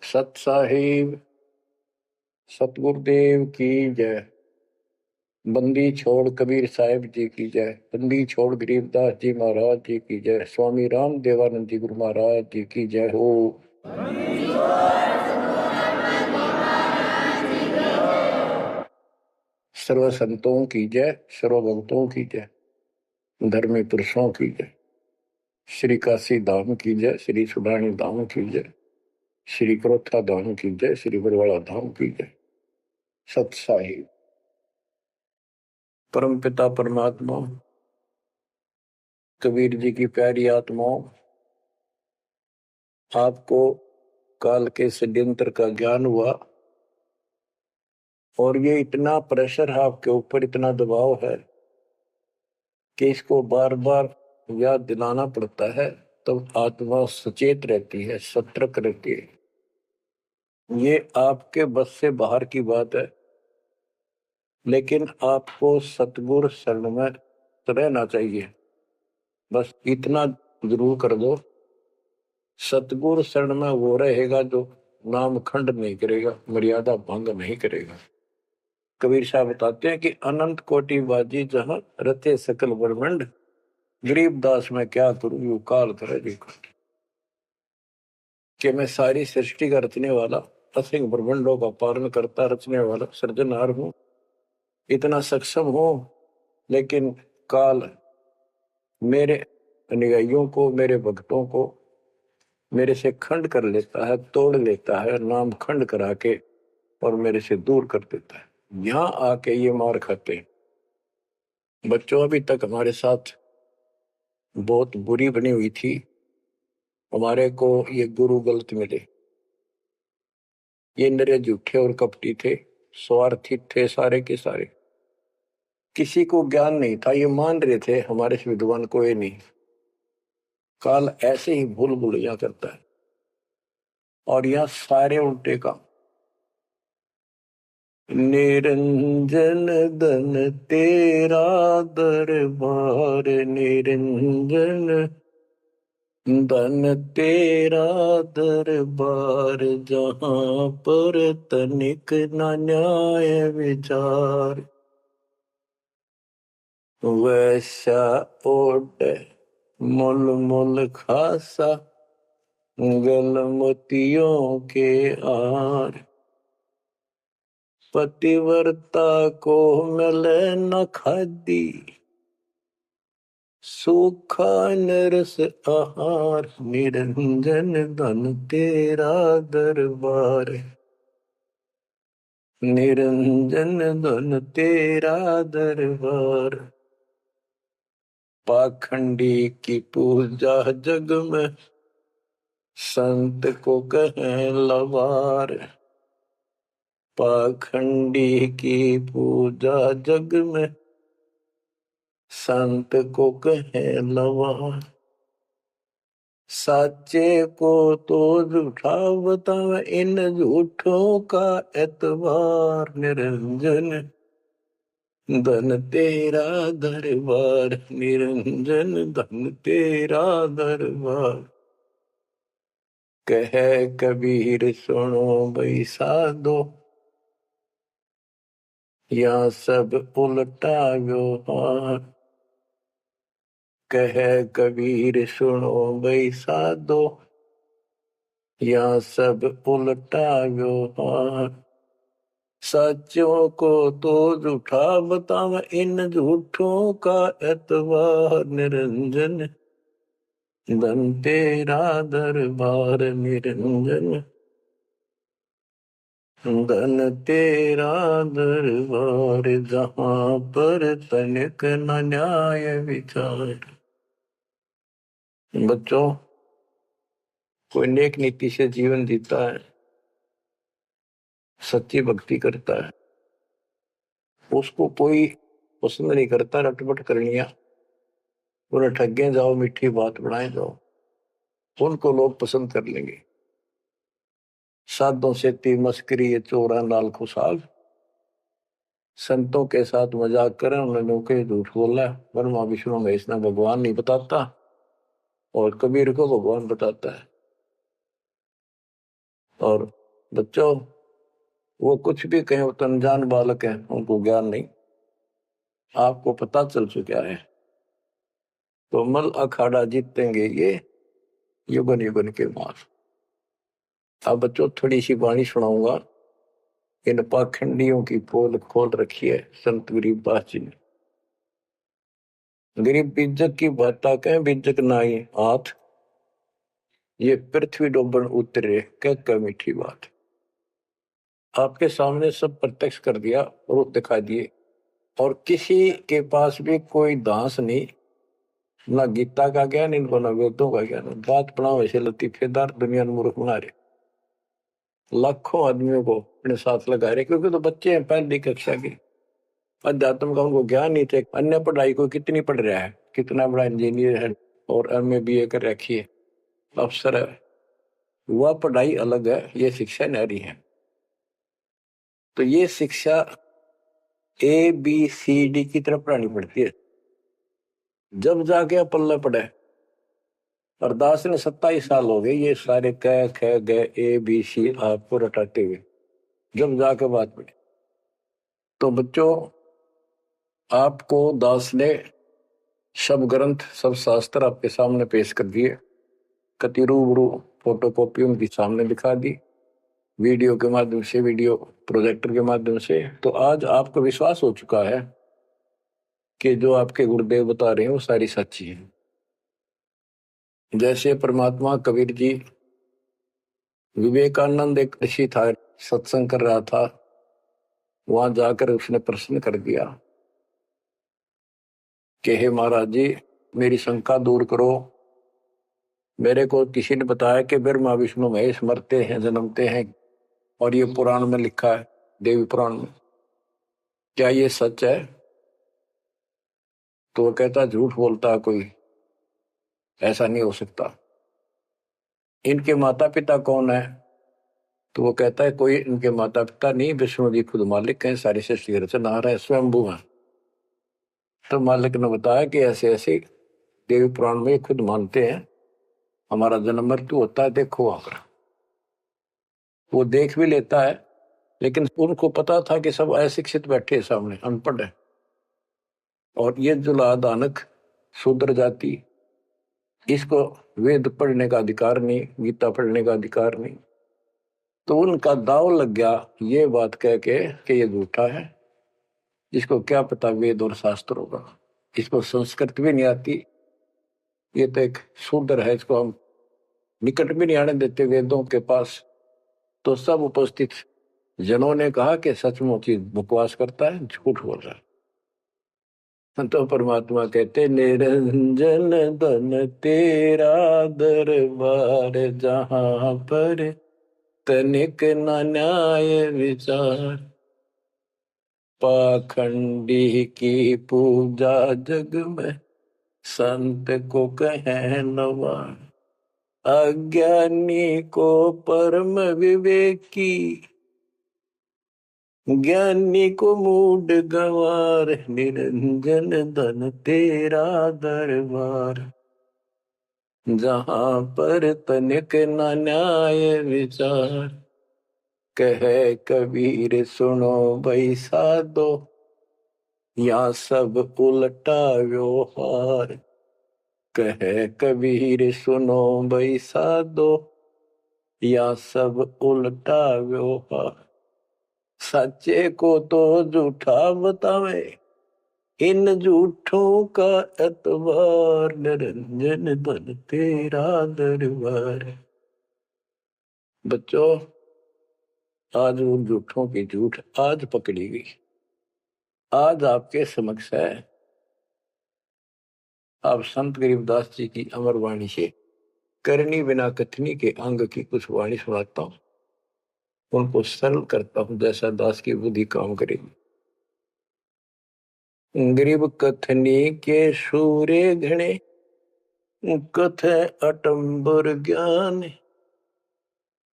सत साहिब सतगुरुदेव की जय। बंदी छोड़ कबीर साहिब जी की जय। बंदी छोड़ गरीबदास जी महाराज जी की जय। स्वामी राम देवानंद जी गुरु महाराज जी की जय हो। सर्व संतों की जय, सर्व भक्तों की जय, धर्मी पुरुषों की जय। श्री काशी धाम की जय, श्री सुडानी धाम की जय, श्री क्रोथा धाम की जय, श्री बरवाड़ा धाम की जय। सत साहिब परम पिता परमात्मा कबीर जी की प्यारी आत्माओं, आपको काल के षड्यंत्र का ज्ञान हुआ और ये इतना प्रेशर है आपके ऊपर, इतना दबाव है कि इसको बार बार याद दिलाना पड़ता है, तब तो आत्मा सचेत रहती है, सतर्क रहती है। ये आपके बस से बाहर की बात है, लेकिन आपको सतगुरु शरण में रहना चाहिए। बस इतना जरूर कर दो, सतगुरु शरण में वो रहेगा जो नाम खंड नहीं करेगा, मर्यादा भंग नहीं करेगा। कबीर साहब बताते हैं कि अनंत कोटि बाजी जहां रते सकल ब्रह्मंड, गरीबदास में क्या करूं यू काल करे जी। कि मैं सारी सृष्टि का रचने वाला, असंख्य ब्रह्मंडों का पालन करता रचने वाला सृजनहार हूं, इतना सक्षम हूं, लेकिन काल मेरे अनुयायियों को, मेरे भक्तों को मेरे से खंड कर लेता है, तोड़ लेता है, नाम खंड करा के और मेरे से दूर कर देता है। यहां आके ये मार खाते हैं। बच्चों अभी तक हमारे साथ बहुत बुरी बनी हुई थी, हमारे को ये गुरु गलत मिले। ये नरे झूठे और कपटी थे, स्वार्थी थे सारे के सारे। किसी को ज्ञान नहीं था, ये मान रहे थे हमारे से विद्वान कोई नहीं। काल ऐसे ही भूल भुलैया करता है और यह सारे उल्टे काम। निरंजन धन तेरा दरबार, निरंजन धन तेरा दरबार, जहां पर तनिक न न्याय विचार। वैसा ओट मुल मुल खासा, गल मोतियों के आर। पतिव्रता को मिले न खादी, सूखा नरस आहार। निरंजन धन तेरा दरबार, निरंजन धन तेरा दरबार। पाखंडी की पूजा जग में, संत को कहें लवार। पाखंडी की पूजा जग में, संत को कहें लवार। साचे को तो झूठा बतावे, इन झूठों का एतबार। निरंजन धन तेरा दरबार, निरंजन धन तेरा दरबार। कहे कबीर सुनो भाई साधो, या सब उल्टा व्यवहार। कहे कबीर सुनो भाई साधो, या सब उल्टा व्यवहार। सच्चों को तो झूठा बतावे, इन झूठों का एतबार। निरंजन धन तेरा दरबार, निरंजन धन तेरा दरबार, जहां पर तनिक न न्याय विचार। बच्चों, कोई नेक नीति से जीवन जीता है, सच्ची भक्ति करता है, उसको कोई पसंद नहीं करता रटपट करनिया। उन्हें ठगे जाओ, मीठी बात बनाए जाओ, उनको लोग पसंद कर लेंगे। साधों से ती मस्करी ये चोरा नाल खुशाल। संतों के साथ मजाक करें, उन्होंने के झूठ बोला। ब्रह्मा विष्णु महेश ने भगवान नहीं बताता और कबीर को भगवान बताता है। और बच्चों वो कुछ भी कहें, वो तो अनजान बालक है, उनको ज्ञान नहीं, आपको पता चल चुका है। तो मल अखाड़ा जीतेंगे ये युगन युगन के मार। अब बच्चों थोड़ी सी वाणी सुनाऊंगा, इन पाखंडियों की पोल खोल रखी है संत गरीबदास जी ने। गरीब बीजक की बाता कह बीजक नाई हाथ, ये पृथ्वी डोबन उतरे कह मीठी बात। आपके सामने सब प्रत्यक्ष कर दिया, रूप दिखा दिए, और किसी के पास भी कोई दांस नहीं, ना गीता का ज्ञान इनको, ना वेदों का ज्ञान। बात बनाओ ऐसे लतीफेदार, दुनिया में मूर्ख बना रहे, लाखों आदमियों को अपने साथ लगा रहे, क्योंकि तो बच्चे हैं पहली कक्षा के, अध्यात्म का उनको ज्ञान नहीं थे। अन्य पढ़ाई को कितनी पढ़ रहा है, कितना बड़ा इंजीनियर है और एमए बीए कर रखी है, अफसर है, वह पढ़ाई अलग है, ये शिक्षा न्यारी है। तो ये शिक्षा ABCD की तरफ पढ़ानी पड़ती है, जब जाके पल्ला पड़े। और दास ने 27 साल हो गए ये सारे क ख ग ABC आपको रटाते हुए, जब जाके बात पड़ी। तो बच्चों आपको दास ने सब ग्रंथ सब शास्त्र आपके सामने पेश कर दिए, कति रूबरू फोटोकॉपी उनकी सामने दिखा दी, वीडियो के माध्यम से, वीडियो प्रोजेक्टर के माध्यम से। तो आज आपको विश्वास हो चुका है कि जो आपके गुरुदेव बता रहे हैं वो सारी सच्ची है। जैसे परमात्मा कबीर जी, विवेकानंद एक ऋषि था, सत्संग कर रहा था, वहां जाकर उसने प्रश्न कर दिया कि हे महाराज जी, मेरी शंका दूर करो। मेरे को किसी ने बताया कि ब्रह्मा विष्णु महेश मरते हैं जन्मते हैं, और ये पुराण में लिखा है, देवी पुराण में, क्या ये सच है? तो वो कहता झूठ बोलता है कोई, ऐसा नहीं हो सकता। इनके माता पिता कौन है? तो वो कहता है कोई इनके माता पिता नहीं, विष्णु जी खुद मालिक हैं, सारी सृष्टि रचनहार है, स्वयंभू है। तो मालिक ने बताया कि ऐसे ऐसे देवी पुराण में खुद मानते हैं हमारा जन्म मृत्यु होता है, देखो आकर। वो देख भी लेता है, लेकिन उनको पता था कि सब अशिक्षित बैठे सामने, अनपढ़ है, और ये जुला दानक शूद्र जाति, इसको वेद पढ़ने का अधिकार नहीं, गीता पढ़ने का अधिकार नहीं। तो उनका दाव लग गया ये बात कह के कि ये झूठा है, इसको क्या पता वेद और शास्त्र होगा, इसको संस्कृत भी नहीं आती, ये तो एक शूद्र है, इसको हम निकट भी नहीं आने देते वेदों के पास। तो सब उपस्थित जनों ने कहा कि सचमुच ही बकवास करता है, झूठ बोल रहा है। तो परमात्मा कहते निरंजन धन तेरा दरबार, जहां पर तनिक न न्याय विचार, पाखंडी की पूजा जग में संत को कहे नवार, अज्ञानी को परम विवेकी, ज्ञानी को मूड गवार, निरंजन धन तेरा दरबार, जहां पर तनिक न न्याय विचार, कहे कबीर सुनो भाई साधो, या सब उल्टा व्यवहार, कहे कबीर सुनो भाई साधो, या सब उल्टा व्यवहार, सच्चे को तो झूठा बतावे, इन झूठों का एतबार, निरंजन धन तेरा दरबार। बच्चों आज उन झूठों की झूठ आज पकड़ी गई, आज आपके समक्ष है। आप संत गरीबदास जी की अमर वाणी से करनी बिना कथनी के अंग की कुछ वाणी सुनाता हूं, उनको सरल करता हूं जैसा दास की बुद्धि काम करेगी। गरीब कथनी के सूर्य घने, कथ अटंबर ज्ञान,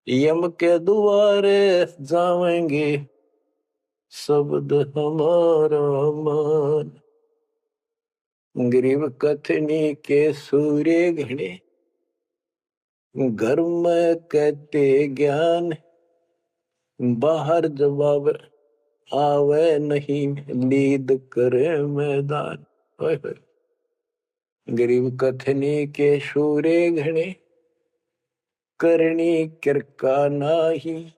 यम के द्वारे जावेंगे शब्द हमारा मान। गरीब कथनी के सूर्य घने, घर में कहते ज्ञान, बाहर जवाब आवे नहीं, लीद करे मैदान। ओए होए। गरीब कथनी के शूरे घने, करनी किरका नाही,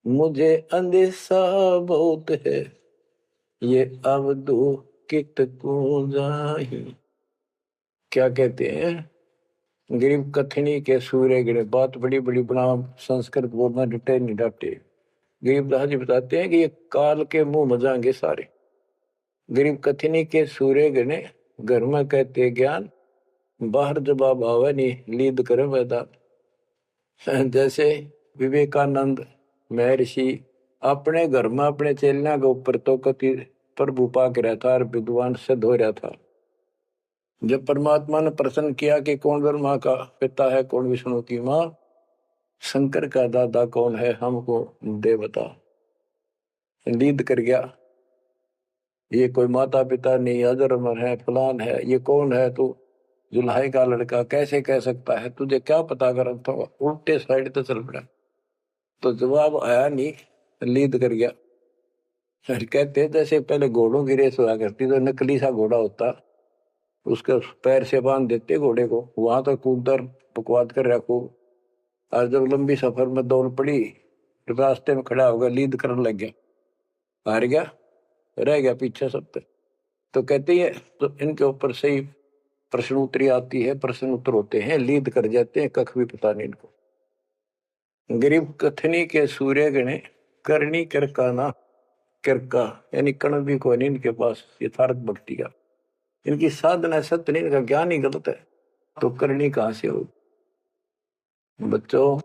मुझे अंदेशा बहुत है, ये अवधु कित को जाही। क्या कहते हैं? गरीब कथनी के सूर्य गिरे। बात बड़ी बड़ी बना, संस्कृत बोलना डटे नहीं डटे। गरीबदास जी बताते हैं कि ये काल के मुंह मजाएंगे सारे। गरीब कथनी के सूर्य गिने, घर में कहते ज्ञान, बाहर जवाब आवे नहीं, लीद करे मैदान। जैसे विवेकानंद महर्षि अपने घर में अपने चेलियां के ऊपर तो कति प्रभु पाक रहा था और विद्वान सिद्ध हो रहा था। जब परमात्मा ने प्रश्न किया कि कौन ब्रह्मा का पिता है, कौन विष्णु की माँ, शंकर का दादा कौन है, हमको दे बता। लीद कर गया, ये कोई माता पिता नहीं, अजरमर है, फलान है, ये कौन है तू, जुल्हाई का लड़का कैसे कह सकता है, तुझे क्या पता कर, तो उल्टे साइड तो चल पड़ा। तो जवाब आया नहीं, लीद कर गया। कहते जैसे पहले घोड़ों की रेस हुआ करती, तो नकली सा घोड़ा होता, उसके पैर से बांध देते घोड़े को, वहां तक कूदर बकवाद कर रखो, और जब लंबी सफर में दौड़ पड़ी, रास्ते में खड़ा होगा, लीद करने लग गया, हार गया, रह गया पीछे सब तक। तो कहते हैं तो इनके ऊपर सही प्रश्न उत्तरी आती है, प्रश्न उत्तर होते हैं, लीद कर जाते हैं, कख भी पता नहीं इनको। गरीब कथनी के सूर्य गणे, करनी किरकाना, किरका यानी कण भी कोई नहीं इनके पास यथार्थ भक्ति का, इनकी साधना सत्य नहीं, इनका ज्ञान ही गलत है, तो करनी कहां से हो। बच्चों,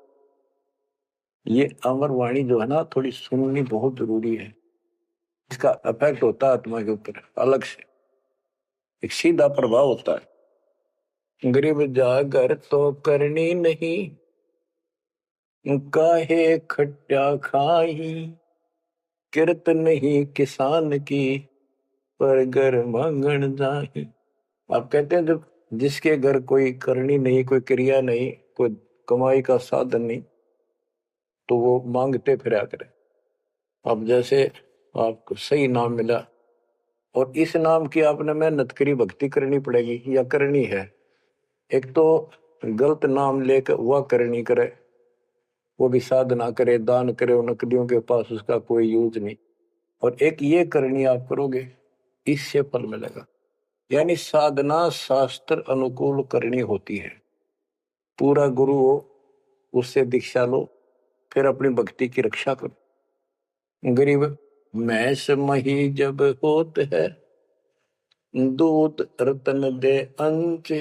ये अमर वाणी जो है ना, थोड़ी सुननी बहुत जरूरी है। इसका इफेक्ट होता है आत्मा के ऊपर अलग से, एक सीधा प्रभाव होता है। गरीब जागर तो करनी नहीं, काहे खट्टा खाही, किरत नहीं किसान की, पर घर मांगन जाही। आप कहते हैं जब जिसके घर कोई करनी नहीं, कोई क्रिया नहीं, कोई कमाई का साधन नहीं, तो वो मांगते फिरा करे। अब जैसे आपको सही नाम मिला और इस नाम की आपने मेहनत करी, भक्ति करनी पड़ेगी या करनी है। एक तो गलत नाम लेकर वह करनी करे, वो भी साधना करे, दान करे, उन नकलियों के पास उसका कोई यूज नहीं। और एक ये करनी आप करोगे, इससे फल मिलेगा। यानी साधना शास्त्र अनुकूल करनी होती है। पूरा गुरु हो, उससे दीक्षा लो, फिर अपनी भक्ति की रक्षा करो। गरीब मैस मही जब होत है, दूध रतन दे अंच,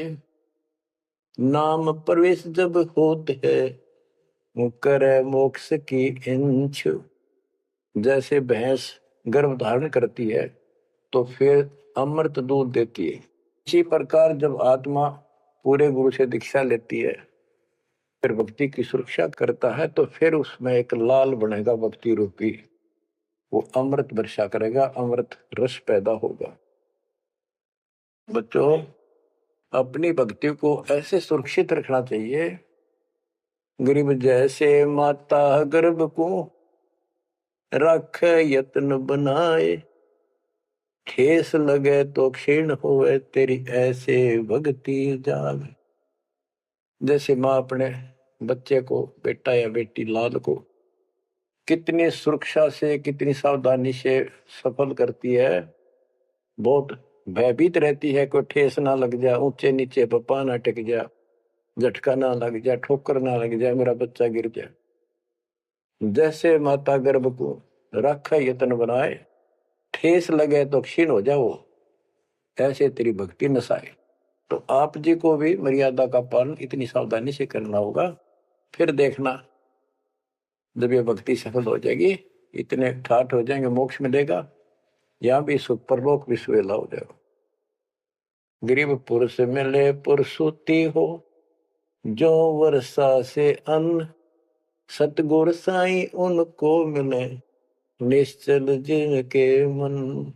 नाम प्रवेश जब होत है, करे मोक्ष की इंच। जैसे भैंस गर्भ धारण करती है तो फिर अमृत दूध देती है, इसी प्रकार जब आत्मा पूरे गुरु से दीक्षा लेती है, फिर भक्ति की सुरक्षा करता है, तो फिर उसमें एक लाल बनेगा भक्ति रूपी, वो अमृत वर्षा करेगा, अमृत रस पैदा होगा। बच्चों, अपनी भक्ति को ऐसे सुरक्षित रखना चाहिए। गरीब जैसे माता गर्भ को रख यत्न बनाए, ठेस लगे तो क्षीण होवे, तेरी ऐसे भक्ति जाग। जैसे माँ अपने बच्चे को, बेटा या बेटी लाल को कितनी सुरक्षा से, कितनी सावधानी से सफल करती है, बहुत भयभीत रहती है, कोई ठेस ना लग जाए, ऊंचे नीचे पप्पा ना टिक जाए, झटका ना लग जाए, ठोकर ना लग जाए, मेरा बच्चा गिर जाए। जैसे माता गर्भ को रखा यत्न बनाए, ठेस लगे तो क्षीण हो जाओ, ऐसे तेरी भक्ति नसाए। तो आप जी को भी मर्यादा का पालन इतनी सावधानी से करना होगा। फिर देखना, जब ये भक्ति सफल हो जाएगी, इतने ठाठ हो जाएंगे, मोक्ष मिलेगा, यहाँ भी सुख, परलोक भी सुहेला हो जाएगा। गरीब पुरुष मिले पुरसुती हो, जो वर्षा से अन्न, सतगुर साई उनको मिले, निश्चल जिनके मन।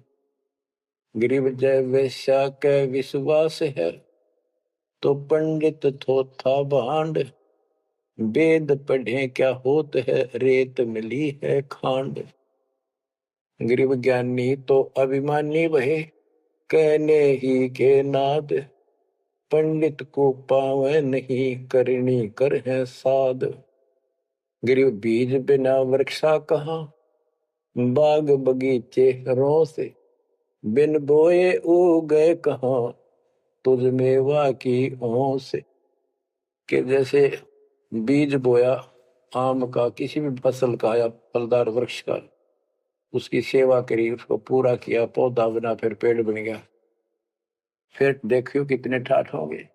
गरीब जय वैश्या के विश्वास है, तो पंडित थोथा भांड, वेद पढ़े क्या होत है, रेत मिली है खांड। गरीब ज्ञानी तो अभिमानी वहे, कहने ही के नाद। पंडित को पावे नहीं, करनी कर है साध। गरीब बीज बिना वृक्षा कहाँ, बाग बगीचे रो से। बिन बोए उगे कहाँ, तुझ मेवा की ओं से। कि जैसे बीज बोया आम का, किसी भी फसल का या फलदार वृक्ष का, उसकी सेवा करी, उसको पूरा किया, पौधा बना, फिर पेड़ बन गया, फिर देखियो कितने ठाठ होंगे।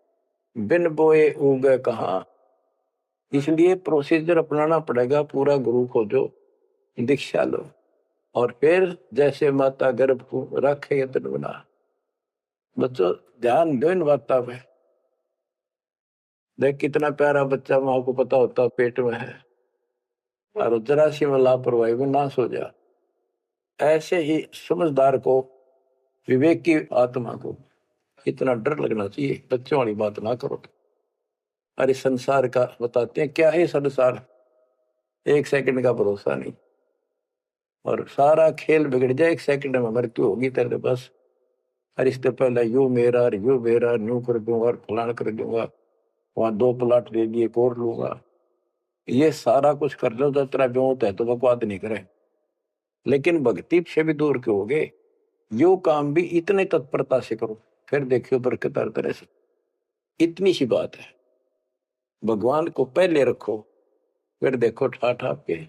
बिन बोए उगे कहाँ, इसलिए प्रोसीजर अपनाना पड़ेगा पूरा। गुरु खोजो, दीक्षा लो, और फिर जैसे माता गर्भ को रखे यतन बना। बच्चों ध्यान दो इन बातों पे। देख कितना प्यारा बच्चा, माँ को पता होता पेट में है, और जरा सी में लापरवाही में नाश हो जा। ऐसे ही समझदार को, विवेक की आत्मा को इतना डर लगना चाहिए, बच्चों वाली बात ना करो। अरे संसार का बताते हैं क्या है संसार, एक सेकंड का भरोसा नहीं, और सारा खेल बिगड़ जाए, एक सेकंड में मृत्यु होगी तेरे बस। अरे इससे पहले यू मेरा, यू मेरा, न्यू कर दूंगा, फलान कर दूंगा, वहां 2 प्लाट दे दिए, कोर लूंगा। ये सारा कुछ कर लो तो तेरा ब्योत है तो बकवाद नहीं करे, लेकिन भक्ति से भी दूर क्यों हो गए। यो काम भी इतने तत्परता से करो, फिर देखियो बरकत हर तरह से। इतनी सी बात है, भगवान को पहले रखो, फिर देखो ठाठ आपके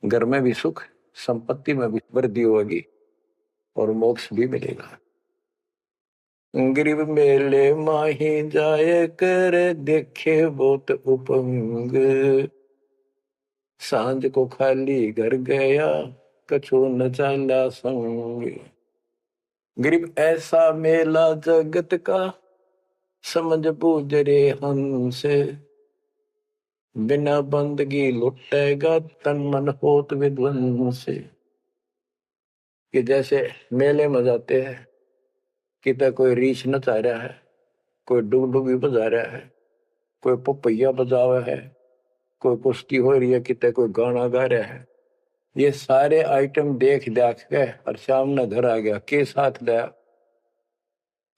घर में भी सुख, संपत्ति में भी वृद्धि होगी, और मोक्ष भी मिलेगा। गरीब मेले माही जाए कर, देखे बहुत उपंग। सांझ को खाली घर गया, कछु न चाला संग। गरीब ऐसा मेला जगत का, समझ बूझ रे हंस। बिना बंदगी लुटेगा, तन मन होत विध्वंस। कि जैसे मेले में जाते हैं, कितना कोई रीछ नचा रहा है, कोई डुगडुगी बजा रहा है, कोई पपैया बजा रहा है, कोई कुश्ती हो रही है, कितने कोई गाना गा रहा है। ये सारे आइटम देख देख के और शाम ने घर आ गया, के साथ गया,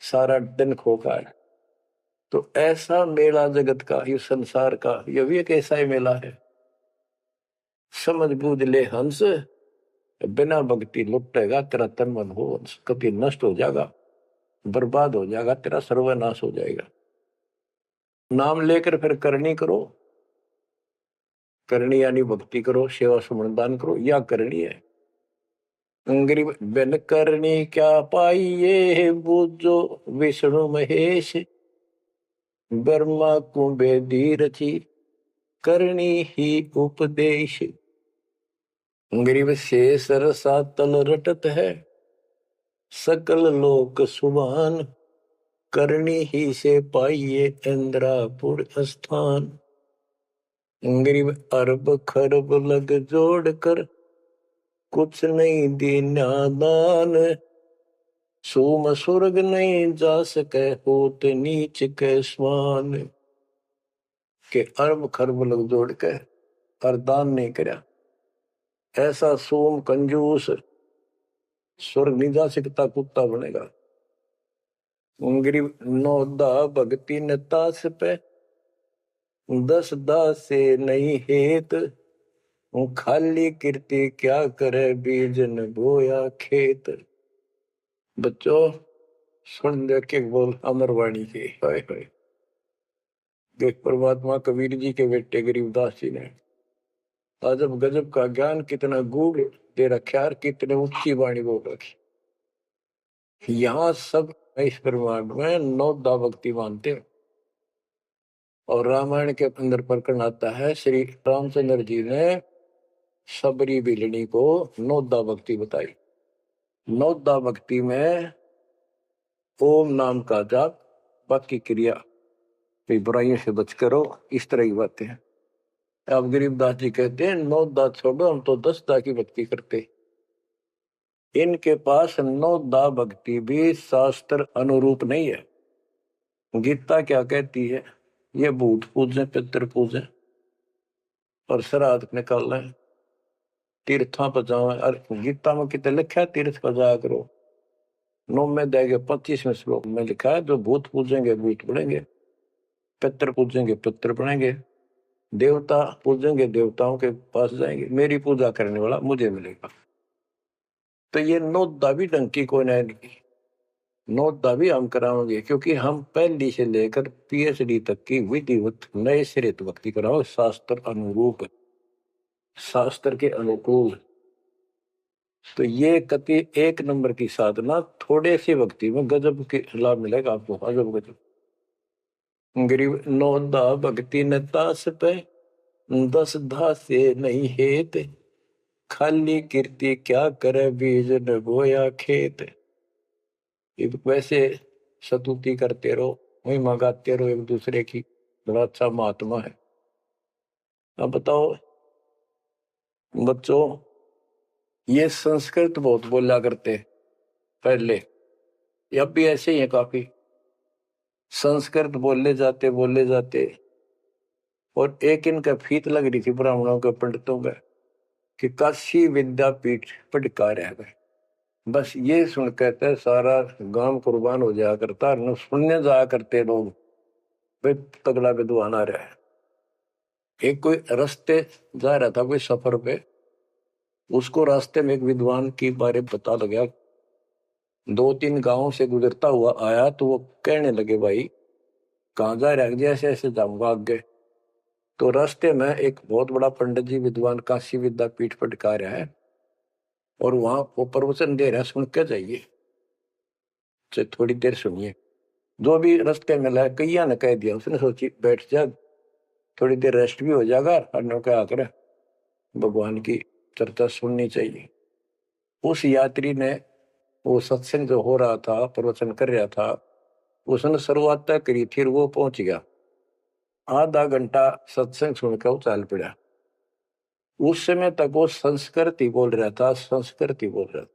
सारा दिन खोखा है। तो ऐसा मेला जगत का, ये संसार का, ये भी एक ऐसा ही मेला है। समझ बूझ ले हंस, बिना भक्ति लुटेगा तेरा तन मन हो हंस। कभी नष्ट हो जाएगा, बर्बाद हो जाएगा, तेरा सर्वनाश हो जाएगा। नाम लेकर फिर करनी करो, करनी यानी भक्ति करो, सेवा समर्दान करो, या करनी है। गरीब बिन करनी क्या पाइये, बूझो विष्णु महेश। ब्रह्मा कुंभे रची, करनी ही उपदेश। गरीब शेष रसा तल रटत है, सकल लोक सुभान। करनी ही से पाइये इंद्रापुर स्थान। गरीब अरब खरब लग जोड़ कर, कुछ नहीं दीना दान। सोम स्वर्ग नहीं जा सके, होत नीच के स्वान। के अरब खरब लग जोड़ के और दान नहीं करया, ऐसा सोम कंजूस स्वर्ग नहीं जा सकता, कुत्ता बनेगा। गरीब नौदा भक्ति न तास पे, 10 दास से नहीं हेत। खाली कीर्ति क्या करे, बीज न बोया खेत। बच्चों सुन दे के बोल अमरवाणी के, हाय हाय। देख परमात्मा कबीर जी के बेटे गरीबदास जी ने अजब गजब का ज्ञान कितना गूढ़ दे रखा है, कितने ऊंची वाणी बोल रखी। यहाँ सब इस ब्रह्मांड में 9 दा भक्ति मानते हैं, और रामायण के अंदर प्रकरण आता है, श्री रामचंद्र जी ने सबरी बिलनी को 9 दा भक्ति बताई। 9 दा भक्ति में ओम नाम का जाप, बाकी क्रिया, बुराइयों से बच करो, इस तरह की बातें हैं। अब गरीबदास जी कहते हैं 9 दा छोड़ो, हम तो 10 दा की भक्ति करते। इनके पास 9 दा भक्ति भी शास्त्र अनुरूप नहीं है। गीता क्या कहती है? ये भूत पूजे पितर पूजे और श्राद्ध निकाल लें, तीर्थों पर जाओ। और गीता में कितने लिखा है तीर्थ पर जाया करो? 9 में देंगे 25वें श्लोक में लिखा है जो भूत पूजेंगे भूत बनेंगे, पितर पूजेंगे पितर बनेंगे, देवता पूजेंगे देवताओं के पास जाएंगे, मेरी पूजा करने वाला मुझे मिलेगा। तो ये नोदा भी ढंग की कोई नहीं, नोदा भी हम कराओगे क्योंकि हम पहली से लेकर पीएचडी तक की विधिवत नए सिरे भक्ति कराओ, शास्त्र अनुरूप, शास्त्र के अनुकूल। तो ये कति एक नंबर की साधना, थोड़े सी भक्ति में गजब के लाभ मिलेगा आपको, अजब गजब। गरीब नौदा भक्ति न तास पे, 10 धासे नहीं हेत, खाली कीर्ति क्या करे बीज न बोया खेत। वैसे स्तुति करते रहो, वही मंगाते रहो एक दूसरे की, बड़ा अच्छा महात्मा है। अब बताओ बच्चों, ये संस्कृत बहुत बोला करते पहले, अब भी ऐसे ही है, काफी संस्कृत बोले जाते। और एक इनका फीत लग रही थी ब्राह्मणों के पंडितों का कि काशी विद्यापीठ पटकार है। बस ये सुन कहते सारा गांव कुर्बान हो जाया करता, सुनने जाया करते लोग, भाई तगड़ा विद्वान आ रहा है। एक कोई रास्ते जा रहा था कोई सफर पे, उसको रास्ते में एक विद्वान की बारे पता लगा, 2-3 गांवों से गुजरता हुआ आया, तो वो कहने लगे भाई कहाँ जा रहा है? जैसे ऐसे जाऊंगा आगे। तो रास्ते में एक बहुत बड़ा पंडित जी विद्वान काशी विद्यापीठ पटका रहा है और वहां वो प्रवचन दे रहा है, सुन के जाइए, थोड़ी देर सुनिए। जो भी रास्ते में लाया कैया ने कह दिया, उसने सोची बैठ जा, थोड़ी देर रेस्ट भी हो जाएगा और क्या आकर भगवान की चर्चा सुननी चाहिए। उस यात्री ने वो सत्संग जो हो रहा था, प्रवचन कर रहा था, उसने शुरुआत तक करी थी, वो पहुंच गया। आधा घंटा सत्संग सुनकर वो चल पड़ा। उस समय तक वो संस्कृत ही बोल रहा था, संस्कृत ही बोल रहा था,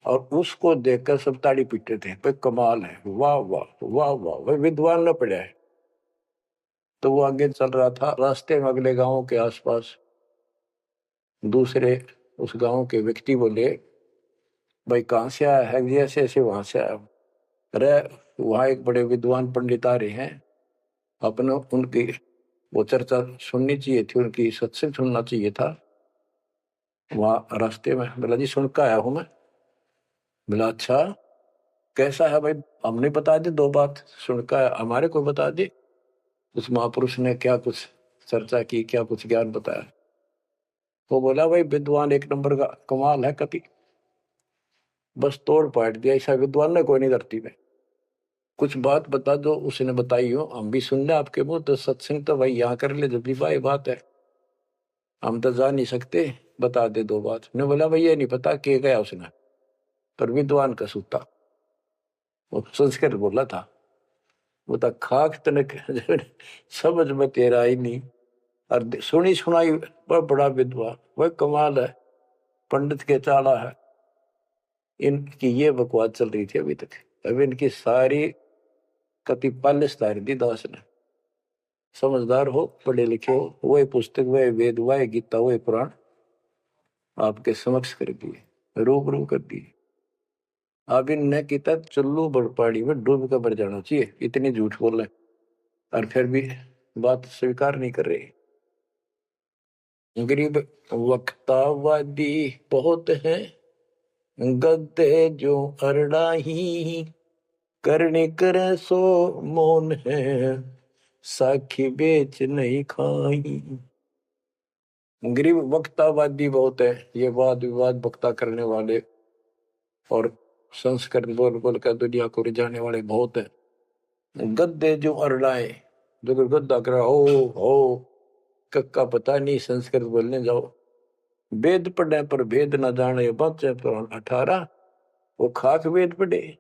और उसको देखकर सब ताड़ी पीटते थे, भाई कमाल है, वाह वाह वाह वाह, भाई विद्वान न पड़ा है। तो वो आगे चल रहा था, रास्ते में अगले गांव के आसपास दूसरे उस गांव के व्यक्ति बोले भाई कहाँ से आया है? ऐसे ऐसे वहां से आया। अरे वहां एक बड़े विद्वान पंडित आ रहे हैं, अपने उनकी वो चर्चा सुननी चाहिए थी, उनकी सत्संग सुनना चाहिए था। वहां रास्ते में बोला जी सुन के आया हूं मैं। बोला अच्छा कैसा है भाई? हमने बता दी 2 बात, सुन के हमारे को बता दी। उस महापुरुष ने क्या कुछ चर्चा की, क्या कुछ ज्ञान बताया? वो बोला भाई विद्वान एक नंबर का, कमाल है कति, बस तोड़ पाट दिया, ऐसा विद्वान ने कोई नहीं धरती में। कुछ बात बता दो, उसने बताई हो, हम भी सुन ले आपके मुंह, तो सत्संग तो भाई यहाँ कर ले, जब भी भाई बात है, हम तो जा नहीं सकते, बता दे 2 बात। ने बोला भाई ये नहीं पता के गया उसने, पर विद्वान का सूता, वो संस्कृत बोला था। वो तो खाक तनक समझ में तेरा ही नहीं, और सुनी सुनाई वह बड़ा विद्वान, वह कमाल है, पंडित के चाला है। इनकी ये बकवास चल रही थी अभी तक। अब इनकी सारी कति पालिश तारी दी दास ने। समझदार हो, पढ़े लिखे हो, वही पुस्तक, वही वेद, वही गीता, वही पुराण आपके समक्ष कर दिए, रूबरू कर दिए। अब इनने किता चुल्लू बड़पाड़ी में डूब कर मर जाना चाहिए, इतनी झूठ बोल रहे, और फिर भी बात स्वीकार नहीं कर रही। गरीब वक्तावादी बहुत है, गद्दे जो अरड़ाही, करने करे सो मौन है, साखी बेच नहीं खाई। गरीब वक्तावादी बहुत है, ये वाद विवाद वक्ता करने वाले और संस्कृत बोल बोल कर दुनिया को रिझाने वाले बहुत है। गद्दे जो अरड़ाए, जो गद्दा कर हो कक्का पता नहीं, संस्कृत बोलने जाओ, वेद पढ़े पर भेद न जाने, बच्चे तो 18, वो खाक वेद पढ़े,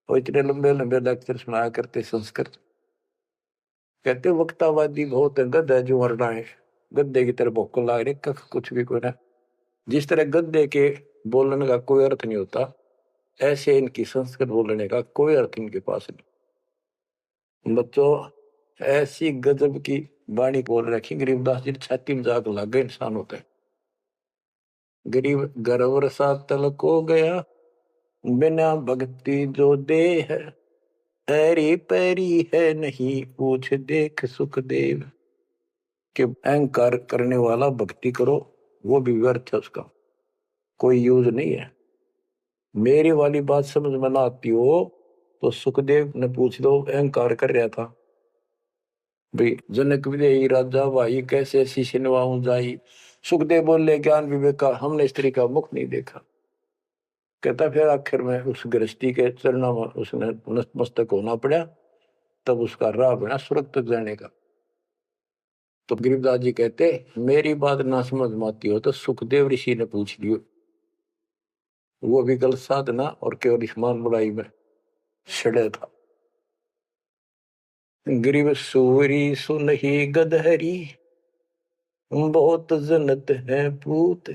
वो इतने लंबे लंबे लेक्चर सुनाया करते संस्कृत। कहते वक्तावादी बहुत है, गद्दे जो अरड़ाए, गद्दे की तरह भोक लाग रहे, कख कुछ भी कोई ना। जिस तरह गद्दे के बोलने का कोई अर्थ नहीं होता, ऐसे इनकी संस्कृत बोलने का कोई अर्थ इनके पास नहीं। बच्चों ऐसी गजब की वाणी बोल रखी गरीबदास जी, छाती में जाग लग गए इंसान होते। गरीब गर्वर सा तल को गया, बिना भक्ति जो दे है, ऐरी पैरी है नहीं पूछ देख सुखदेव। कि अहंकार करने वाला भक्ति करो वो भी व्यर्थ है, उसका कोई यूज नहीं है। मेरी वाली बात समझ में ना आती हो तो सुखदेव ने पूछ लो, अहंकार कर रहा था भाई, जनक विदेही राजा भाई कैसे शीश नवाऊं जाई। सुखदेव बोले ज्ञान विवेक का हमने स्त्री का मुख नहीं देखा। कहता फिर आखिर में उस गृहस्थी के चरणों में उसने नतमस्तक होना पड़ा, तब उसका राह बना स्वर्ग तक जाने का। तो गरीबदास जी कहते मेरी बात ना समझ में आती हो तो सुखदेव ऋषि ने पूछ लियो, वो भी गलत साधना और केवल ईमान बुराई में सड़े था। गरीब सूरी सुनही गदहरी, बहुत जनत है पूत,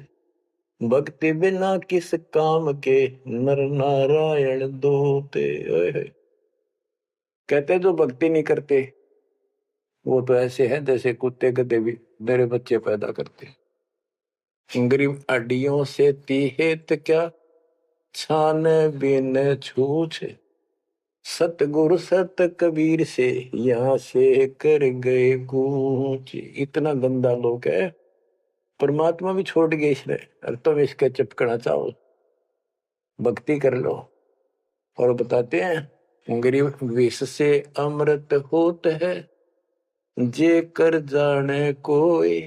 भक्ति बिना किस काम के, नर नारायण दोते। कहते जो भक्ति नहीं करते वो तो ऐसे है जैसे कुत्ते गधे भी मेरे बच्चे पैदा करते। गरीब अड्डियों से तीहेत क्या, छान बिन छूछ, सतगुरु सत कबीर से यहाँ से कर गए कूच। इतना गंदा लोग है, परमात्मा भी छोड़ गए इसने, और तुम इसके चिपकना चाहो, भक्ति कर लो। और बताते हैं गरीब विष से अमृत होत है, जे कर जाने कोई,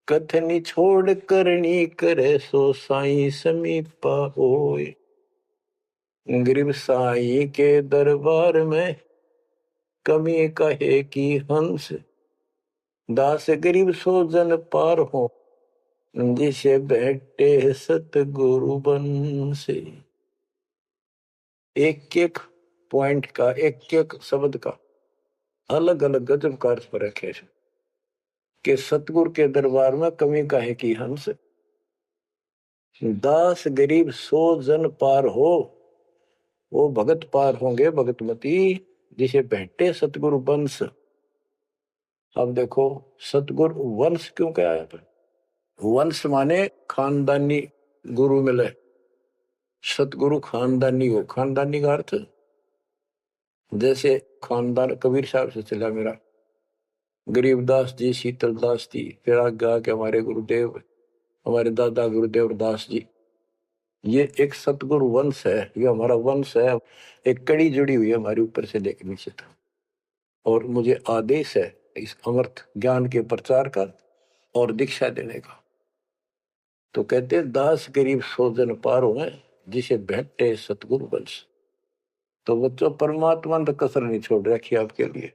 कथनी छोड़ करनी करे, सो साई समीपा होए। गरीब साई के दरबार में कमी कहे कि हंस, दास गरीब सो जन पार हो, जिसे बैठे सतगुरु बन से। एक एक पॉइंट का, एक एक शब्द का अलग अलग गजब का अर्थ पर रखे कि सतगुरु के दरबार में कमी काहे की हंस, दास गरीब सो जन पार हो, वो भगत पार होंगे भगतमती, जिसे बैठे सतगुरु वंश। अब देखो सतगुरु वंश क्यों कहा है? वंश माने खानदानी गुरु मिले, सतगुरु खानदानी हो। खानदानी का अर्थ जैसे खानदान कबीर साहब से चला मेरा, गरीबदास जी, शीतलदास जी, फिर आगे आके हमारे गुरुदेव, हमारे दादा गुरुदेव दास जी। ये एक सतगुरु वंश है, ये हमारा वंश है। एक कड़ी जुड़ी हुई है हमारे ऊपर से लेकर नीचे तक। और मुझे आदेश है इस अमृत ज्ञान के प्रचार का और दीक्षा देने का। तो कहते दास गरीब सो जन पार हो, जिसे बैठे सतगुरु वंश। तो बच्चों परमात्मा ने कसर नहीं छोड़ रखी आपके लिए।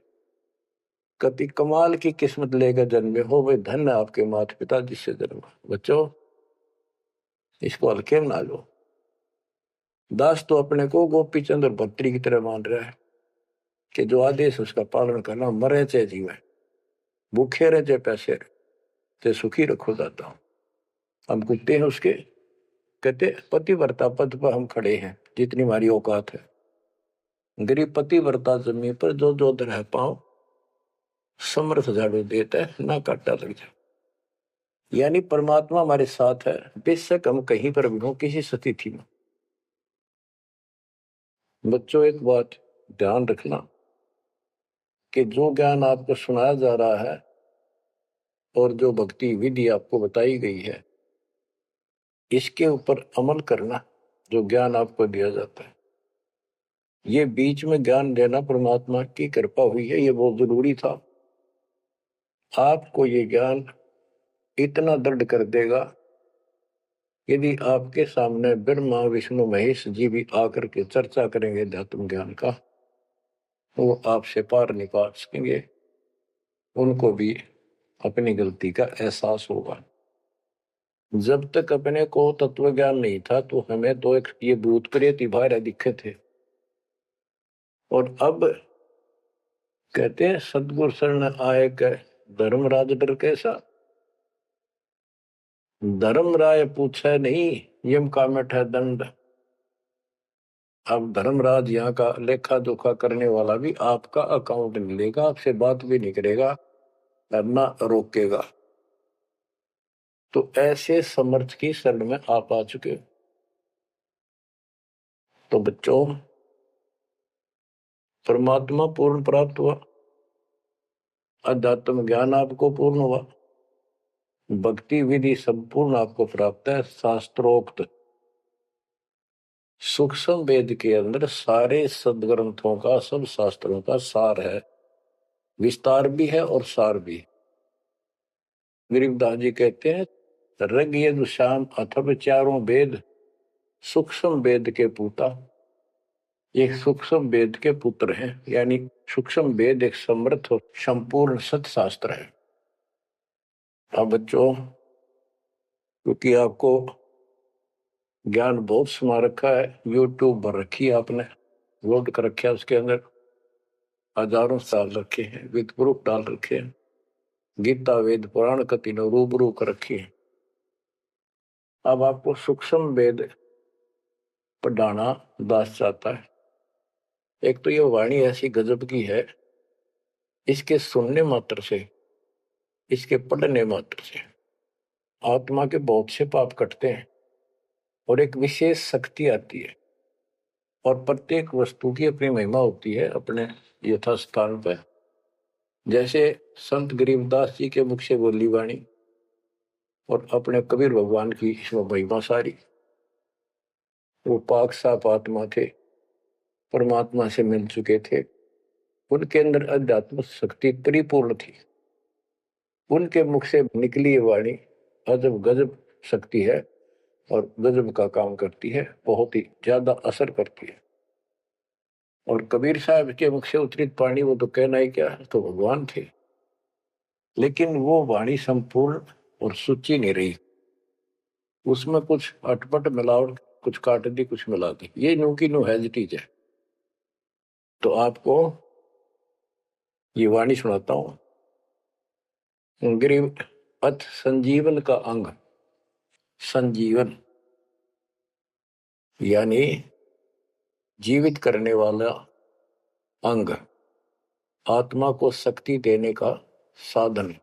कति कमाल की किस्मत लेकर जन्मे हो, वे धन्य आपके माता पिता जिससे जन्म। बच्चों इसको हल्के में ना लो। दास तो अपने को गोपी चंद और भट्टी की तरह मान रहा है कि जो आदेश उसका पालन करना, मरे चाहे जीवे, भूखे रहे चाहे पैसे रहे, चाहे सुखी रखो दाता। हम कुत्ते हैं उसके। कहते पतिव्रता पद पर हम खड़े हैं जितनी हमारी औकात है। गरीब पतिव्रता जमीन पर जो जो रह पाओ, समर्थ झाड़ू देता है, ना काटा लग जाए। यानी परमात्मा हमारे साथ है, बेशक हम कहीं पर भी हो, किसी स्थिति में। बच्चों एक बात ध्यान रखना कि जो ज्ञान आपको सुनाया जा रहा है और जो भक्ति विधि आपको बताई गई है, इसके ऊपर अमल करना। जो ज्ञान आपको दिया जाता है, ये बीच में ज्ञान देना परमात्मा की कृपा हुई है, ये बहुत जरूरी था। आपको ये ज्ञान इतना दृढ़ कर देगा, यदि आपके सामने ब्रह्मा विष्णु महेश जी भी आकर के चर्चा करेंगे अध्यात्म ज्ञान का, वो आपसे पार नहीं पा सकेंगे। उनको भी अपनी गलती का एहसास होगा। जब तक अपने को तत्व ज्ञान नहीं था तो हमें तो एक ये भूत प्रेत ही बाहर दिखे थे। और अब कहते हैं सतगुरु शरण आए के धर्मराज डर कैसा। धर्म राय पूछे नहीं, यम का मिठा दंड। अब धर्मराज यहाँ का लेखा जोखा करने वाला भी आपका अकाउंट नहीं लेगा, आपसे बात भी नहीं करेगा, ना रोकेगा। तो ऐसे समर्थ की शरण में आप आ चुके हो। तो बच्चों, परमात्मा पूर्ण प्राप्त हुआ, अध्यात्म ज्ञान आपको पूर्ण हुआ, भक्ति विधि संपूर्ण आपको प्राप्त है। शास्त्रोक्त सूक्ष्म वेद के अंदर सारे सदग्रंथों का, सब शास्त्रों का सार है, विस्तार भी है और सार भी। गरीबदास जी कहते हैं, ऋग यजुः साम अथर्व चारों वेद सूक्ष्म वेद के पूता। एक सूक्ष्म वेद के पुत्र हैं, यानी सूक्ष्म वेद एक समृद्ध और संपूर्ण सत्शास्त्र है। अब बच्चों, क्योंकि आपको ज्ञान बहुत सुना रखा है, यूट्यूब पर रखी है आपने, लोड कर रखा है, उसके अंदर हजारों साल रखे हैं, विद प्रूफ डाल रखे हैं, गीता वेद पुराण का तीनों रूबरू कर रखी है। अब आपको सूक्ष्म वेद पढ़ाना दास चाहता है। एक तो ये वाणी ऐसी गजब की है, इसके सुनने मात्र से, इसके पढ़ने मात्र से आत्मा के बहुत से पाप कटते हैं और एक विशेष शक्ति आती है। और प्रत्येक वस्तु की अपनी महिमा होती है अपने यथास्थान पर। जैसे संत गरीबदास जी के मुख से बोली वाणी और अपने कबीर भगवान की इसमें महिमा सारी। वो पाक साफ आत्मा थे, परमात्मा से मिल चुके थे, उनके अंदर अध्यात्म शक्ति परिपूर्ण थी। उनके मुख से निकली ये वाणी अजब गजब शक्ति है और गजब का काम करती है, बहुत ही ज्यादा असर करती है। और कबीर साहब के मुख से उतरित पानी, वो तो कहना ही क्या, तो भगवान थे। लेकिन वो वाणी संपूर्ण और सुची नहीं रही, उसमें कुछ अटपट मिलावट, कुछ काट दी, कुछ मिला दी, ये नो की नो हैजिटीज है। तो आपको ये वाणी सुनाता हूं। गरीब अथ संजीवन का अंग, संजीवन यानी जीवित करने वाला अंग, आत्मा को शक्ति देने का साधन।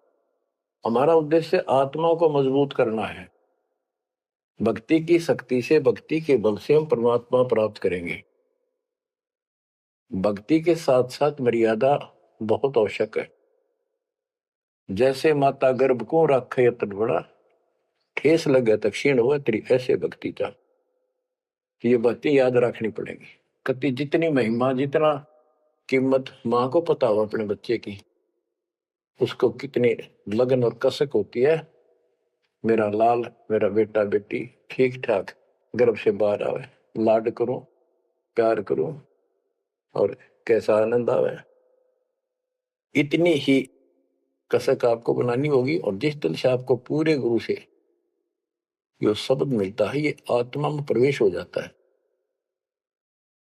हमारा उद्देश्य आत्मा को मजबूत करना है। भक्ति की शक्ति से, भक्ति के बल से हम परमात्मा प्राप्त करेंगे। भक्ति के साथ साथ मर्यादा बहुत आवश्यक है। जैसे माता गर्भ को राखे यतन बड़ा, ठेस लगे तो क्षीण हुआ तेरी, ऐसे भक्ति चाह। ये भक्ति याद रखनी पड़ेगी। कति जितनी महिमा, जितना कीमत माँ को पता हो अपने बच्चे की, उसको कितनी लगन और कसक होती है, मेरा लाल, मेरा बेटा बेटी ठीक ठाक गर्भ से बाहर आवे, लाड करूं, प्यार करूं और कैसा आनंद आवे। इतनी ही कसक आपको बनानी होगी। और जिस दिल से आपको पूरे गुरु से जो शब्द मिलता है, ये आत्मा में प्रवेश हो जाता है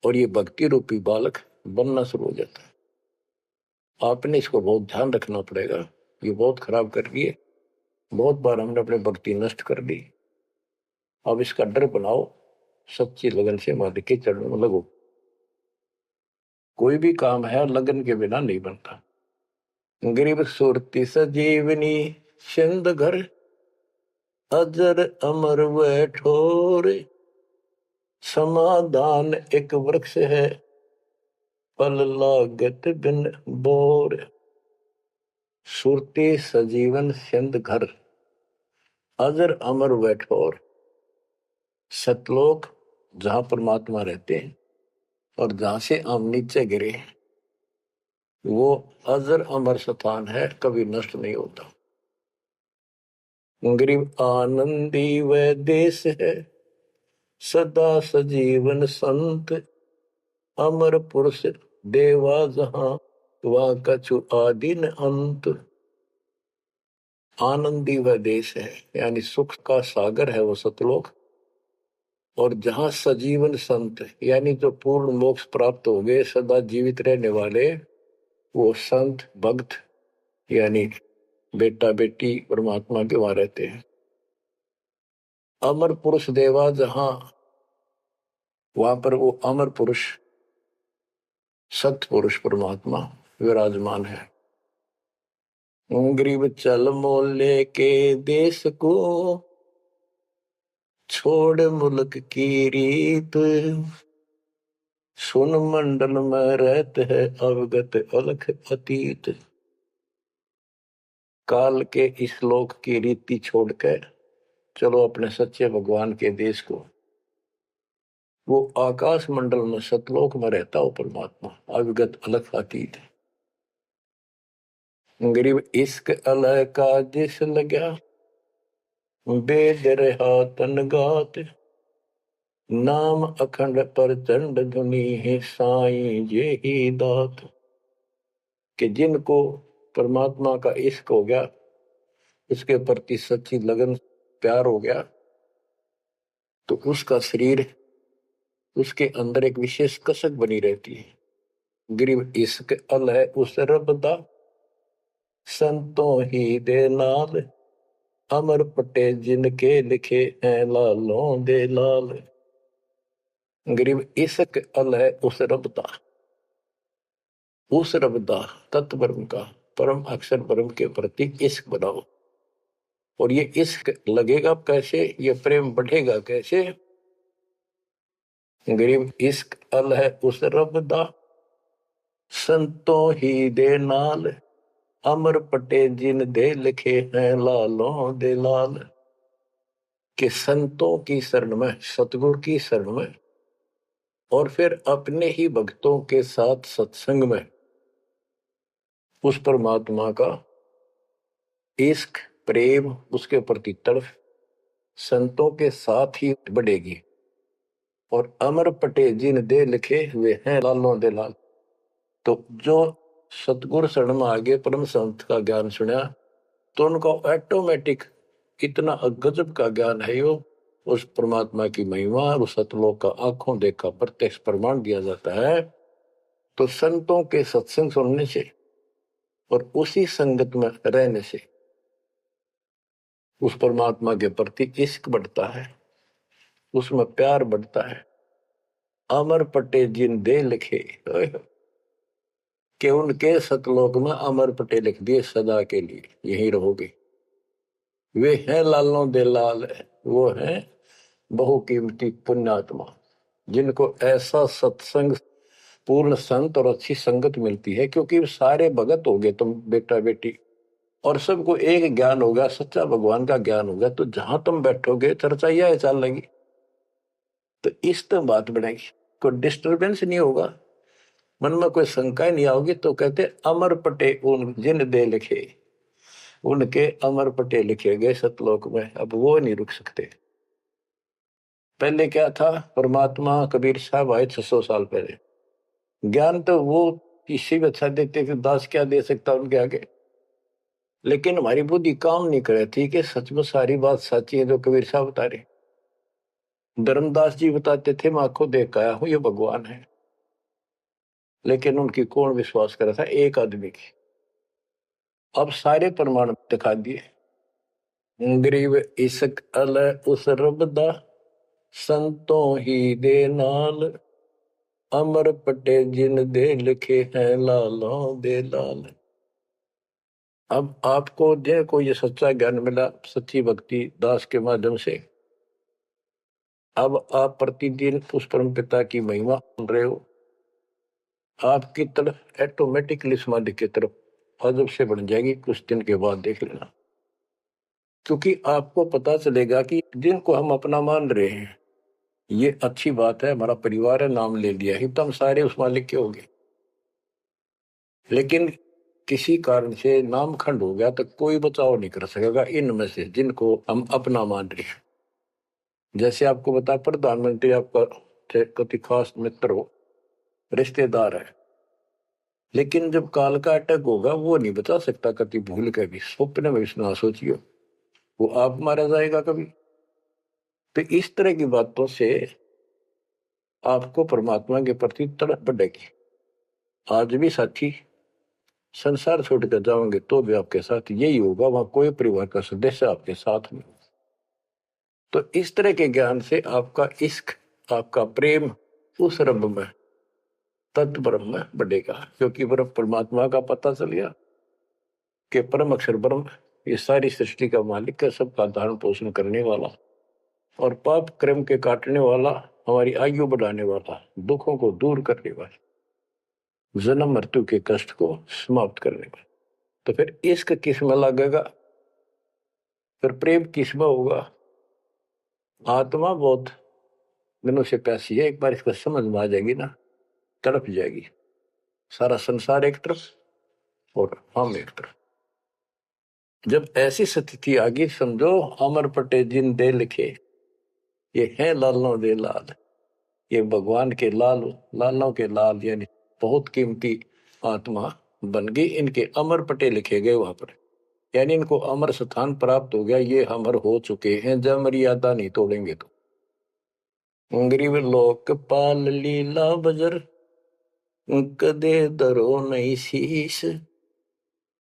और ये भक्ति रूपी बालक बनना शुरू हो जाता है। आपने इसको बहुत ध्यान रखना पड़ेगा। ये बहुत खराब कर रही है, बहुत बार हमने अपने भक्ति नष्ट कर दी। अब इसका डर बनाओ, सच्ची लगन से मालिक के चरणों में लगो। कोई भी काम है लगन के बिना नहीं बनता। गरीब सुरती सजीवनी सिंध घर, अजर अमर व ठोर, समाधान एक वृक्ष है, फल लागत बिन बोर। सुरती सजीवन सिंध घर, अजर अमर व ठोर। सतलोक जहां परमात्मा रहते हैं और जहां से हम नीचे गिरे, वो अजर अमर स्थान है, कभी नष्ट नहीं होता। गरीब आनंदी व देश है, सदा सजीवन संत, अमर पुरुष देवा जहां, वहां कछु आदि न अंत। आनंदी व देश है, यानी सुख का सागर है वो सतलोक। और जहां सजीवन संत, यानी जो पूर्ण मोक्ष प्राप्त हो गए, सदा जीवित रहने वाले, वो संत भक्त यानी बेटा बेटी परमात्मा के वहां रहते हैं। अमर पुरुष देवा जहां, वहां पर वो अमर पुरुष सत्य पुरुष परमात्मा विराजमान है। गरीब चल मोले के देश को, छोड़ मुल्क की रीत, सुन मंडल में रहते है अवगत अलख अतीत। काल के इस लोक की रीति छोड़कर चलो अपने सच्चे भगवान के देश को। वो आकाश मंडल में सतलोक में रहता हो परमात्मा, अविगत अलग अतीत। गरीब इश्क अलह का जिस लगा, बेद रहा तन गात, नाम अखंड पर चंड धुनी है साईं ये ही दात। कि जिनको परमात्मा का इश्क हो गया, उसके प्रति सच्ची लगन प्यार हो गया, तो उसका शरीर, उसके अंदर एक विशेष कसक बनी रहती है। गरीब इश्क अलह उस रब दा, संतों ही दे नाल, अमर पटे जिनके लिखे हैं लालों दे लाल। गरीब इश्क अलह उस रब दा, उस रब दा तत्व ब्रह्म का, परम अक्षर ब्रह्म के प्रति इश्क बनाओ। और ये इश्क लगेगा कैसे, ये प्रेम बढ़ेगा कैसे। गरीब इश्क अलह उस रब दा, संतों ही दे नाल, अमर पटे जिन दे लिखे हैं लालों दे लाल। कि संतों की शरण में, सतगुरु की शरण में, और फिर अपने ही भक्तों के साथ सत्संग में उस परमात्मा का इश्क प्रेम, उसके प्रति तड़फ संतों के साथ ही बढ़ेगी। और अमर पटे जिन दे लिखे हुए हैं लालों दे लाल। तो जो सतगुरु शरण में आगे परम संत का ज्ञान सुना, तो उनको ऑटोमेटिक इतना गजब का ज्ञान है, यो उस परमात्मा की महिमा, उस सतलोक का आंखों देखा प्रत्यक्ष प्रमाण दिया जाता है। तो संतों के सत्संग सुनने से और उसी संगत में रहने से उस परमात्मा के प्रति इश्क बढ़ता है, उसमें प्यार बढ़ता है। अमर पटे जिन दे लिखे, कि उनके सतलोक में अमर पटे लिख दिए सदा के लिए, यही रहोगे। वे हैं लालों दे लाल, वो हैं बहुकीमती पुण्यात्मा, जिनको ऐसा सत्संग पूर्ण संत और अच्छी संगत मिलती है। क्योंकि सारे भगत हो गए तुम बेटा बेटी, और सबको एक ज्ञान होगा, सच्चा भगवान का ज्ञान होगा, तो जहां तुम बैठोगे चर्चा यह चल लगी, तो इस तो बात बनेगी, कोई डिस्टर्बेंस नहीं होगा, मन में कोई शंका नहीं आओगी। तो कहते अमर पटे उन जिन दे लिखे, उनके अमर पटे लिखे गए सतलोक में, अब वो नहीं रुक सकते। पहले क्या था, परमात्मा कबीर साहब आए 600 साल पहले, ज्ञान तो वो किसी भी अच्छा देते थे, दास क्या दे सकता उनके आगे। लेकिन हमारी बुद्धि काम नहीं कर रही थी कि सच में सारी बात सच्ची है जो कबीर साहब बता रहे। धर्मदास जी बताते थे, मैं आंखों देख आया हूं ये भगवान है, लेकिन उनकी कौन विश्वास कर रहा था, एक आदमी की। अब सारे प्रमाण दिखा दिए। गरीब इश्क अल उस रब दा, संतों ही दे नाल, अमर पटे जिन दे लिखे हैं लालों दे लाल। अब आपको देखो ये सच्चा ज्ञान मिला सच्ची भक्ति दास के माध्यम से। अब आप प्रतिदिन उस परम पिता की महिमा सुन रहे हो, आपकी तरफ ऑटोमेटिकली समाधि की तरफ अजब से बढ़ जाएगी, कुछ दिन के बाद देख लेना। क्योंकि आपको पता चलेगा कि जिनको हम अपना मान रहे हैं, ये अच्छी बात है, हमारा परिवार है, नाम ले लिया ही तो हम सारे उस मालिक के हो गए। लेकिन किसी कारण से नाम खंड हो गया तो कोई बचाव नहीं कर सकेगा इनमें से जिनको हम अपना मान रहे हैं। जैसे आपको बता, प्रधानमंत्री आपका कति खास मित्र हो, रिश्तेदार है, लेकिन जब काल का अटैक होगा वो नहीं बचा सकता कति भूल के भी, स्वप्न में भी ना सोचियो, वो आप मारा जाएगा कभी। तो इस तरह की बातों से आपको परमात्मा के प्रति तड़प बढ़ेगी। आज भी साथी संसार छोड़कर जाओगे तो भी आपके साथ यही होगा, वहां कोई परिवार का सदस्य आपके साथ नहीं। तो इस तरह के ज्ञान से आपका इश्क, आपका प्रेम उस रब में, तत्व ब्रह्म में बढ़ेगा, क्योंकि ब्रह्म परमात्मा का पता चल गया कि परम अक्षर ब्रह्म ये सारी सृष्टि का मालिक है, सबका धारण पोषण करने वाला और पाप कर्म के काटने वाला, हमारी आयु बढ़ाने वाला, दुखों को दूर करने वाला, जन्म मृत्यु के कष्ट को समाप्त करने वाला। तो फिर इश्क किसमें लगेगा, फिर प्रेम किसमें होगा। आत्मा बहुत दिनों से प्यासी है, एक बार इसको समझ में आ जाएगी ना, तड़प जाएगी। सारा संसार एक तरफ और हम एक तरफ। जब ऐसी स्थिति आ गई, समझो अमर पटे जिन दे लिखे, ये है लालों दे लाल, ये भगवान के लाल, लालों के लाल, यानी बहुत कीमती आत्मा बन गई, इनके अमर पटे लिखे गए वहां पर, यानी इनको अमर स्थान प्राप्त हो गया, ये अमर हो चुके हैं, जब मर्यादा नहीं तोड़ेंगे तो। गरीब लोकपाल लीला बजर, कदे दरो नहीं शीश,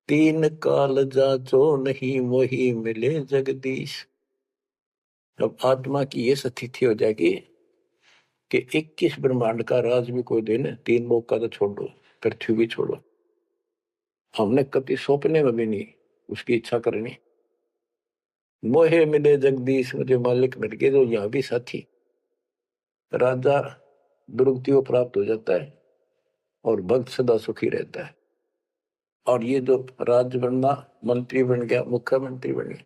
तीन काल जाचो नहीं वही मिले जगदीश। अब आत्मा की ये स्थिति हो जाएगी कि 21 ब्रह्मांड का राज भी कोई देने, तीन लोग का तो छोड़ दो, पृथ्वी भी छोड़ो, हमने कभी सौंपने में भी नहीं उसकी इच्छा करनी। मोहे मिले जगदीश, मुझे मालिक मिल गए, जो यहाँ भी साथी, राजा दुर्गति को प्राप्त हो जाता है और भक्त सदा सुखी रहता है। और ये जो राज बनना, मंत्री बन गया, मुख्यमंत्री बन गया,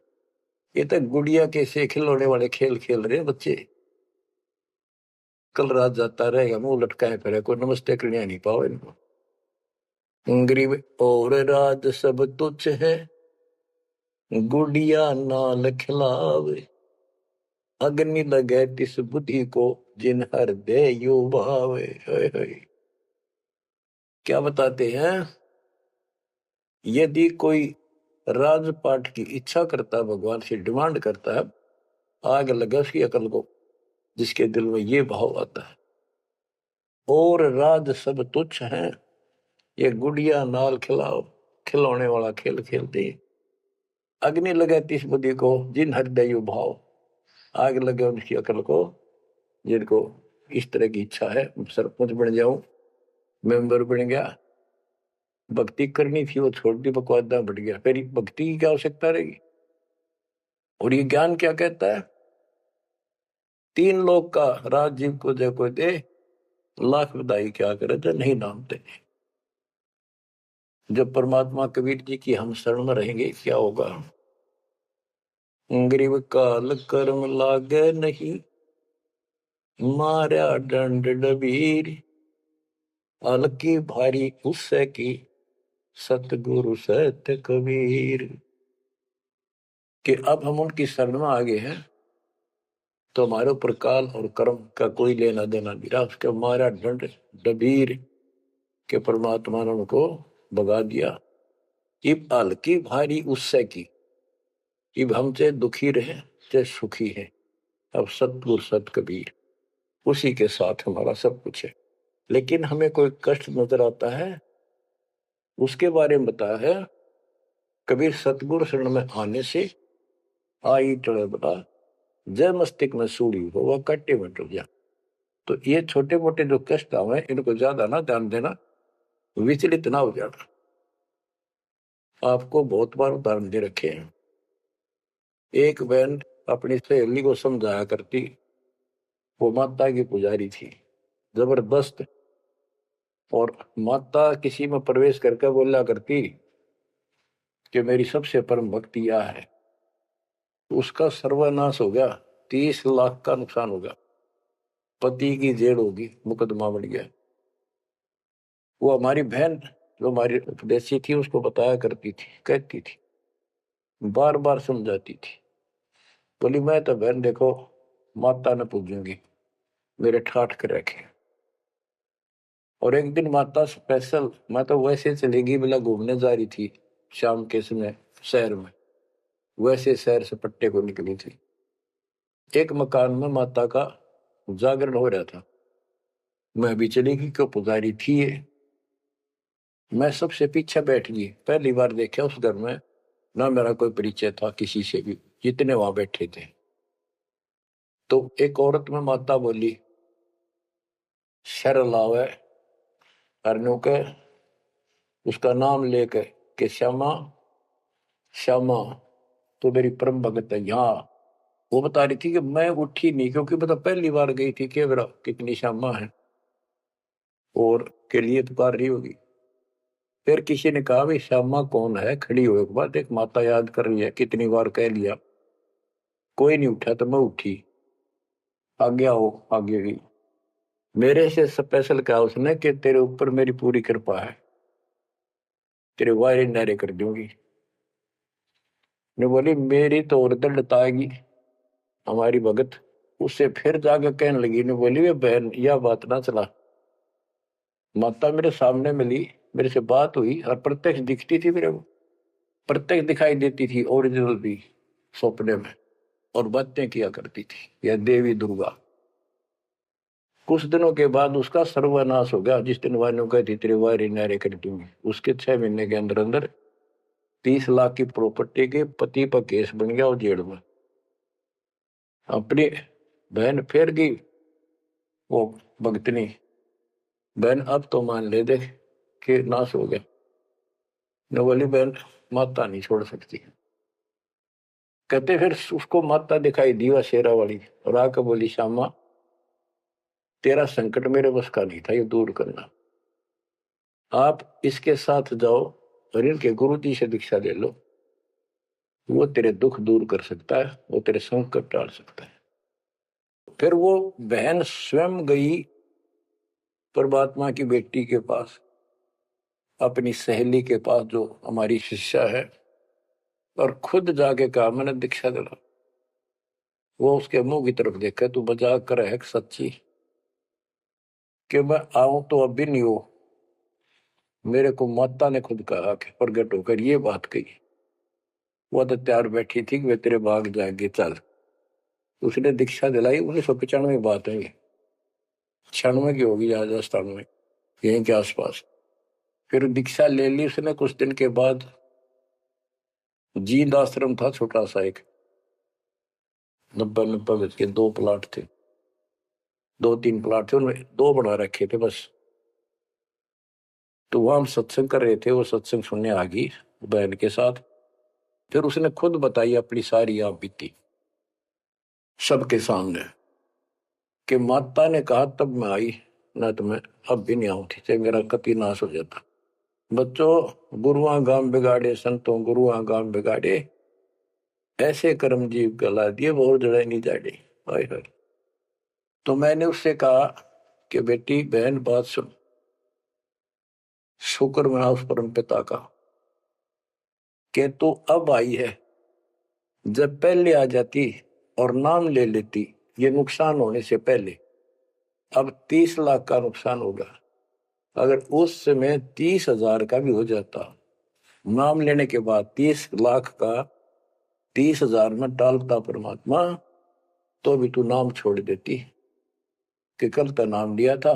ये तो गुड़िया के से खिलौने वाले खेल खेल रहे हैं बच्चे। कल रात जाता रहेगा, मुंह लटकाए फिरे, कोई नमस्ते करने नहीं पाओ इनको। गरीब और राज सब तुच्छ है, गुड़िया नाल खिलावे, अग्नि लगे तिस बुद्धि को, जिन हृदय यो भावे। क्या बताते हैं, यदि कोई राजपाट की इच्छा करता है, भगवान से डिमांड करता है, आग लगा उसकी अकल को, जिसके दिल में ये भाव आता है, और राज सब तुच्छ हैं, ये गुड़िया नाल खिलाओ, खिलौने वाला खेल खेलते। अग्नि लगे तिस बुद्धि को, जिन हृदय यो भाव, आग लगे उनकी अकल को, जिनको इस तरह की इच्छा है, सरपंच बन जाऊं, मेंबर बन गया, भक्ति करनी थी वो छोड़ दी, बकवादा बढ़ गया, फिर भक्ति की क्या आवश्यकता रहेगी। और ये ज्ञान क्या कहता है, तीन लोग का राज जीव को जो कोई दे, लाख बधाई क्या करे जो नहीं नामते। जब परमात्मा कबीर जी की हम शरण में रहेंगे, क्या होगा, गरीब काल कर्म लागे नहीं, मारा दंड डबीर, अलकी भारी उससे की, सतगुरु सत्य कबीर। कि अब हम उनकी शरण में आ गए हैं, तो हमारे ऊपर काल और कर्म का कोई लेना देना नहीं रहा, उसके मारा दंड डबीर के परमात्मा ने उनको भगा दिया। इब हल्की भारी उससे की, इब हम चाहे दुखी रहे चाहे सुखी है, अब सतगुरु सत कबीर, उसी के साथ हमारा सब कुछ है। लेकिन हमें कोई कष्ट नजर आता है, उसके बारे में बताया है कबीर, सतगुरु शरण में आने से आई टले बता, जय मस्तिष्क में सूड़ी हो वह कट्टे में टूट जा। तो ये छोटे मोटे जो कष्ट आवे, इनको ज्यादा ना ध्यान देना, विचलित ना हो जाना। आपको बहुत बार उदाहरण दे रखे हैं। एक बहन अपनी सहेली को समझाया करती, वो माता की पुजारी थी जबरदस्त, और माता किसी में प्रवेश करके बोला करती कि मेरी सबसे परम भक्ति यह है, उसका सर्वनाश हो गया, 30 लाख का नुकसान होगा, पति की जेल होगी, मुकदमा बढ़ गया। वो हमारी बहन जो हमारी उपदेशी थी, उसको बताया करती थी, कहती थी, बार बार समझाती थी, बोली मैं तो बहन देखो माता ने पूजूंगी, मेरे ठाठ कर रखे। और एक दिन माता स्पेशल, मैं तो वैसे चलेगी बिला घूमने जा रही थी शाम के समय शहर में, वैसे शहर से पट्टे को निकली थी। एक मकान में माता का जागरण हो रहा था, मैं भी चलेगी, क्यों पुजारी थी ये। मैं सबसे पीछे बैठ गई, पहली बार देखा उस घर में, ना मेरा कोई परिचय था किसी से भी, जितने वहां बैठे थे। तो एक औरत में माता बोली, शर लावे हरनू के उसका नाम लेके कि श्यामा श्यामा तो मेरी परम भगत है यहाँ। वो बता रही थी कि मैं उठी नहीं क्योंकि बता पहली बार गई थी कि मेरा कितनी श्यामा है और के लिए पुकार रही होगी। फिर किसी ने कहा भाई श्यामा कौन है, खड़ी हो एक बार देख, माता याद कर रही है, कितनी बार कह लिया, कोई नहीं उठा तो मैं उठी, आगे आओ, आगे गई। मेरे से स्पेशल कहा उसने कि तेरे ऊपर मेरी पूरी कृपा है, तेरे वायरे नारे कर दूंगी। ने बोली मेरी तो और दिल लताएगी हमारी भगत। उससे फिर जाकर कहने लगी, ने बोली वे बहन यह बात ना चला, माता मेरे सामने मिली, मेरे से बात हुई और प्रत्यक्ष दिखती थी मेरे को, प्रत्यक्ष दिखाई देती थी ओरिजिनल भी सपने में, और बातें किया करती थी यह देवी दुर्गा। कुछ दिनों के बाद उसका सर्वनाश हो गया। जिस दिन वायु कहती तेरे वायरे नारे कर दूंगी, उसके 6 महीने के अंदर अंदर 30 लाख की प्रॉपर्टी के पति पर केस बन गया और जेल में। अपनी बहन फिर गई वो भगतनी, बहन अब तो मान ले दे कि नाश हो गया। न बोली बहन माता नहीं छोड़ सकती। कहते फिर उसको माता दिखाई दी वह शेरा वाली, और आकर बोली श्यामा तेरा संकट मेरे बस का नहीं था ये दूर करना, आप इसके साथ जाओ और इनके गुरु जी से दीक्षा ले लो, वो तेरे दुख दूर कर सकता है, वो तेरे संकट टाल सकता है। फिर वो बहन स्वयं गई परमात्मा की बेटी के पास, अपनी सहेली के पास जो हमारी शिष्या है, और खुद जाके कहा मैंने दीक्षा दिला। वो उसके मुंह की तरफ देखा, तू मजाक कर है सच्ची कि मैं आऊं तो अब भी नहीं हो, मेरे को माता ने खुद कहा कि प्रगट होकर ये बात कही। वो तो तैयार बैठी थी कि वे तेरे भाग जाएंगे चल। उसने दीक्षा दिलाई 1995 बात है, 96 की होगी राजस्थान में यहीं के आसपास। फिर दीक्षा ले ली उसने। कुछ दिन के बाद जींद आश्रम था छोटा सा एक, 90 गज के 2 प्लाट थे, 2-3 प्लाट थे, उनमें 2 बना रखे थे बस। तो वहां हम सत्संग कर रहे थे, वो सत्संग सुनने आ गई बहन के साथ। फिर उसने खुद बताई अपनी सारी आप बीती सबके सामने कि माता ने कहा तब मैं आई, ना तो मैं अब भी नहीं आऊंगी, चाहे मेरा कति नाश हो जाता। बच्चों गुरुआ गांव बिगाड़े संतों गुरुआ गांव बिगाड़े, ऐसे कर्म जीव गला दिए बहुत जड़े नहीं जाड़े। हाय हाय। तो मैंने उससे कहा कि बेटी बहन बात सुन, शुक्र मना उस परम पिता का कि तू अब आई है, जब पहले आ जाती और नाम ले लेती ये नुकसान होने से पहले अब 30 लाख का नुकसान होगा। अगर उस समय 30,000 का भी हो जाता, नाम लेने के बाद 30 लाख का 30,000 में डालता परमात्मा, तो भी तू नाम छोड़ देती कि कल तो नाम लिया था,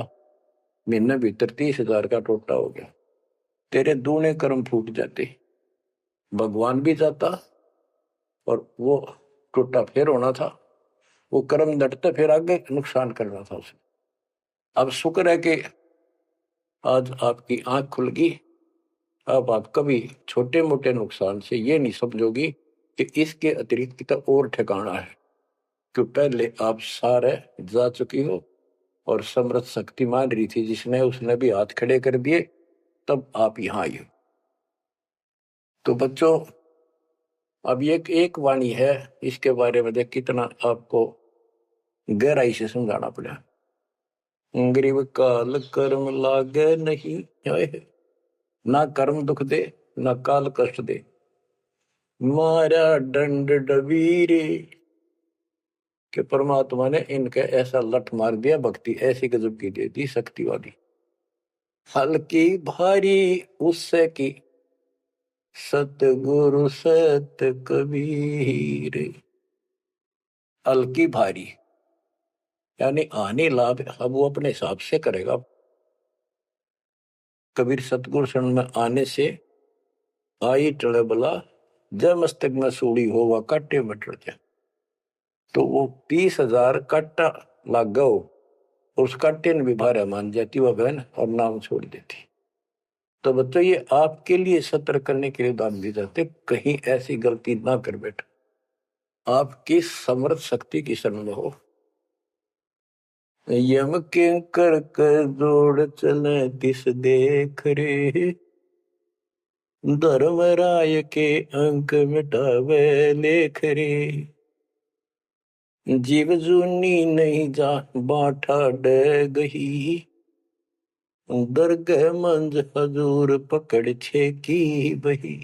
महीने भीतर 30,000 का टोटा हो गया, तेरे दूने कर्म फूट जाते, भगवान भी जाता और वो टोटा फिर होना था, वो कर्म डटते फिर आगे नुकसान करना था उसे। अब शुक्र है कि आज आपकी आंख खुल गई। अब आप कभी छोटे मोटे नुकसान से ये नहीं समझोगी कि इसके अतिरिक्त कितना और ठिकाना है, कि पहले आप सारे जा चुकी हो और समर्थ शक्ति मान रही थी जिसने, उसने भी हाथ खड़े कर दिए, तब आप यहां आई हो। तो बच्चों अब ये एक वाणी है, इसके बारे में देख कितना आपको गहराई से समझाना पड़ा। गरीब काल कर्म लागे नहीं, ना कर्म दुख दे ना काल कष्ट दे, मारा दंड डबीरे। कि परमात्मा ने इनके ऐसा लठ मार दिया, भक्ति ऐसी गजब की दे दी शक्ति वाली। हल्की भारी उससे की सतगुरु सत कबीर। हल्की भारी यानी आने लाभ अब वो अपने हिसाब से करेगा। कबीर सतगुरु शरण में आने से आई टले बला, जब मस्तक में सूड़ी हो वह काटे मटर जाए। तो वो 30,000 काटा लाग गो, उसका टिन भी भारा मान जाती वह बहन और नाम छोड़ देती। तो बच्चों ये आपके लिए सत्र करने के लिए दान दिए जाते, कहीं ऐसी गलती ना कर बेटा, आपकी समर्थ शक्ति की शरण में हो। यम के कर कर जोड़ चले तिस देख रे, धर्मराय के अंक मिटावे लेख रे, जीव जूनी नहीं जा बाठा डे गही, दरगह मंज हजूर पकड़ छे की बही,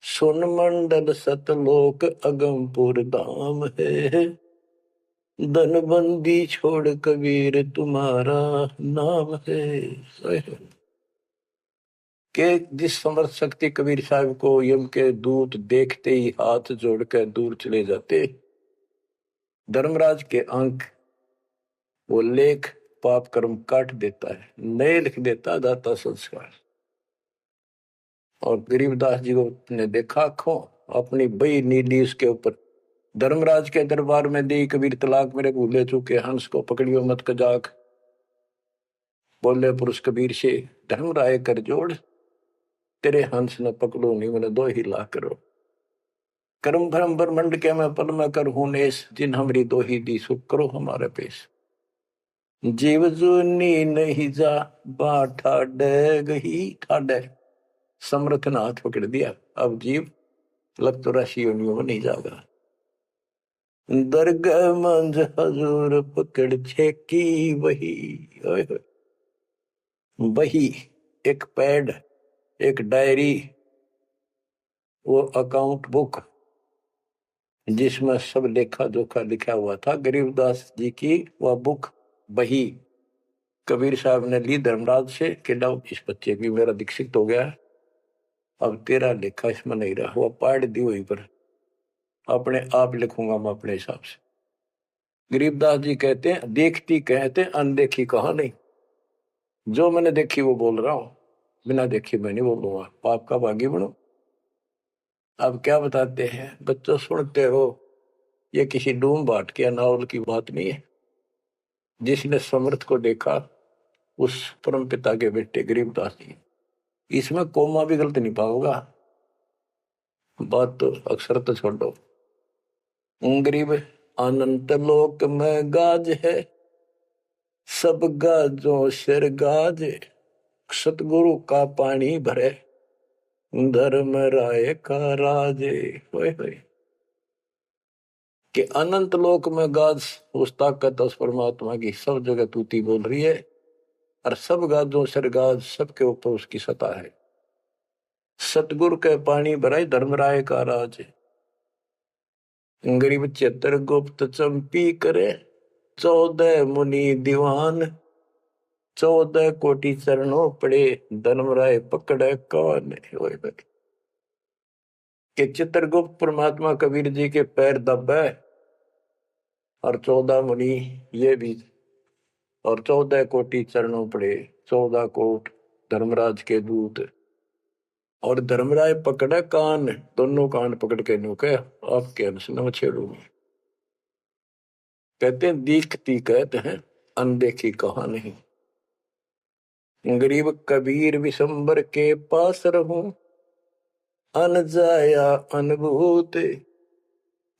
सुन मंडल सतलोक अगमपुर धाम है, धनबंदी छोड़ कबीर तुम्हारा नाम है। के जिस समर्थ शक्ति कबीर साहब को यम के दूत देखते ही हाथ जोड़कर दूर चले जाते, धर्मराज के अंक वो लेख पाप कर्म काट देता है, नए लिख देता दाता संस्कार। और गरीबदास जी को ने देखा खो अपनी बई नीली उसके ऊपर, धर्मराज के दरबार में दी कबीर तलाक मेरे भूले चुके, हंस को पकड़ियो मत कजाक, बोले पुरुष कबीर से धर्मराय कर जोड़, तेरे हंस न पकड़ो नहीं मैंने दो ही ला करो, कर्म भरम ब्रह्मंड के मैं पल में कर हूं नेस, जिन हमरी दो ही दी सुख करो हमारे पेश, जीव जूनी नहीं जा बाठा डे गही, ठाडे समर्थ ने हाथ पकड़ दिया, अब जीव लग तो राशि योनियों में नहीं जाएगा, दरगाह मंज हजूर पकड़ छे की वही, वही एक पैड, एक डायरी, वो अकाउंट बुक जिसमें सब लेखा जोखा लिखा हुआ था, गरीबदास जी की वह बुक बही कबीर साहब ने ली धर्मराज से कि लो इस बच्चे की मेरा दीक्षित हो गया, अब तेरा लेखा इसमें नहीं रहा, वो पाड़ दी वहीं पर, अपने आप लिखूंगा मैं अपने हिसाब से। गरीबदास जी कहते हैं देखती कहते अनदेखी कहा नहीं, जो मैंने देखी वो बोल रहा हूं, बिना देखी मैं नहीं बोलूंगा, पाप का भागी बनो। अब क्या बताते हैं बच्चों, सुनते हो, ये किसी डूम बाट के नावल की बात नहीं है, जिसने समर्थ को देखा उस परम पिता के बेटे गरीबदास जी, इसमें कोमा भी गलत नहीं पाओगा, बात तो अक्सर तो छोड़ दो। गरीब अनंत लोक में गाज है, सब गाजों सिर गाज, सतगुरु का पानी भरे, धर्म राय का राजे, होए होए कि अनंत लोक में गाज उस ताकत उस परमात्मा की सब जगह तूती बोल रही है, और सब गाजों सिर गाज सबके ऊपर उसकी सत्ता है, सतगुरु के पानी भराई धर्मराय का राज, गरीब चित्र गुप्त चंपी करे, 14 मुनि दीवान, 14 कोटि चरणों पड़े, धर्मराय पकड़े कौन, कि चित्रगुप्त परमात्मा कबीर जी के पैर दबे, और 14 मुनि ये भी, और 14 कोटि चरणों पड़े, 14 कोट धर्मराज के दूत, और धर्मराय पकड़े कान, दोनों कान पकड़ के नुके आपके अंश न छेड़ूंगी। कहते हैं दीखती कहते हैं अनदेखी कहा नहीं, गरीब कबीर विशंबर के पास रहूं, अन जाया अनुभूत,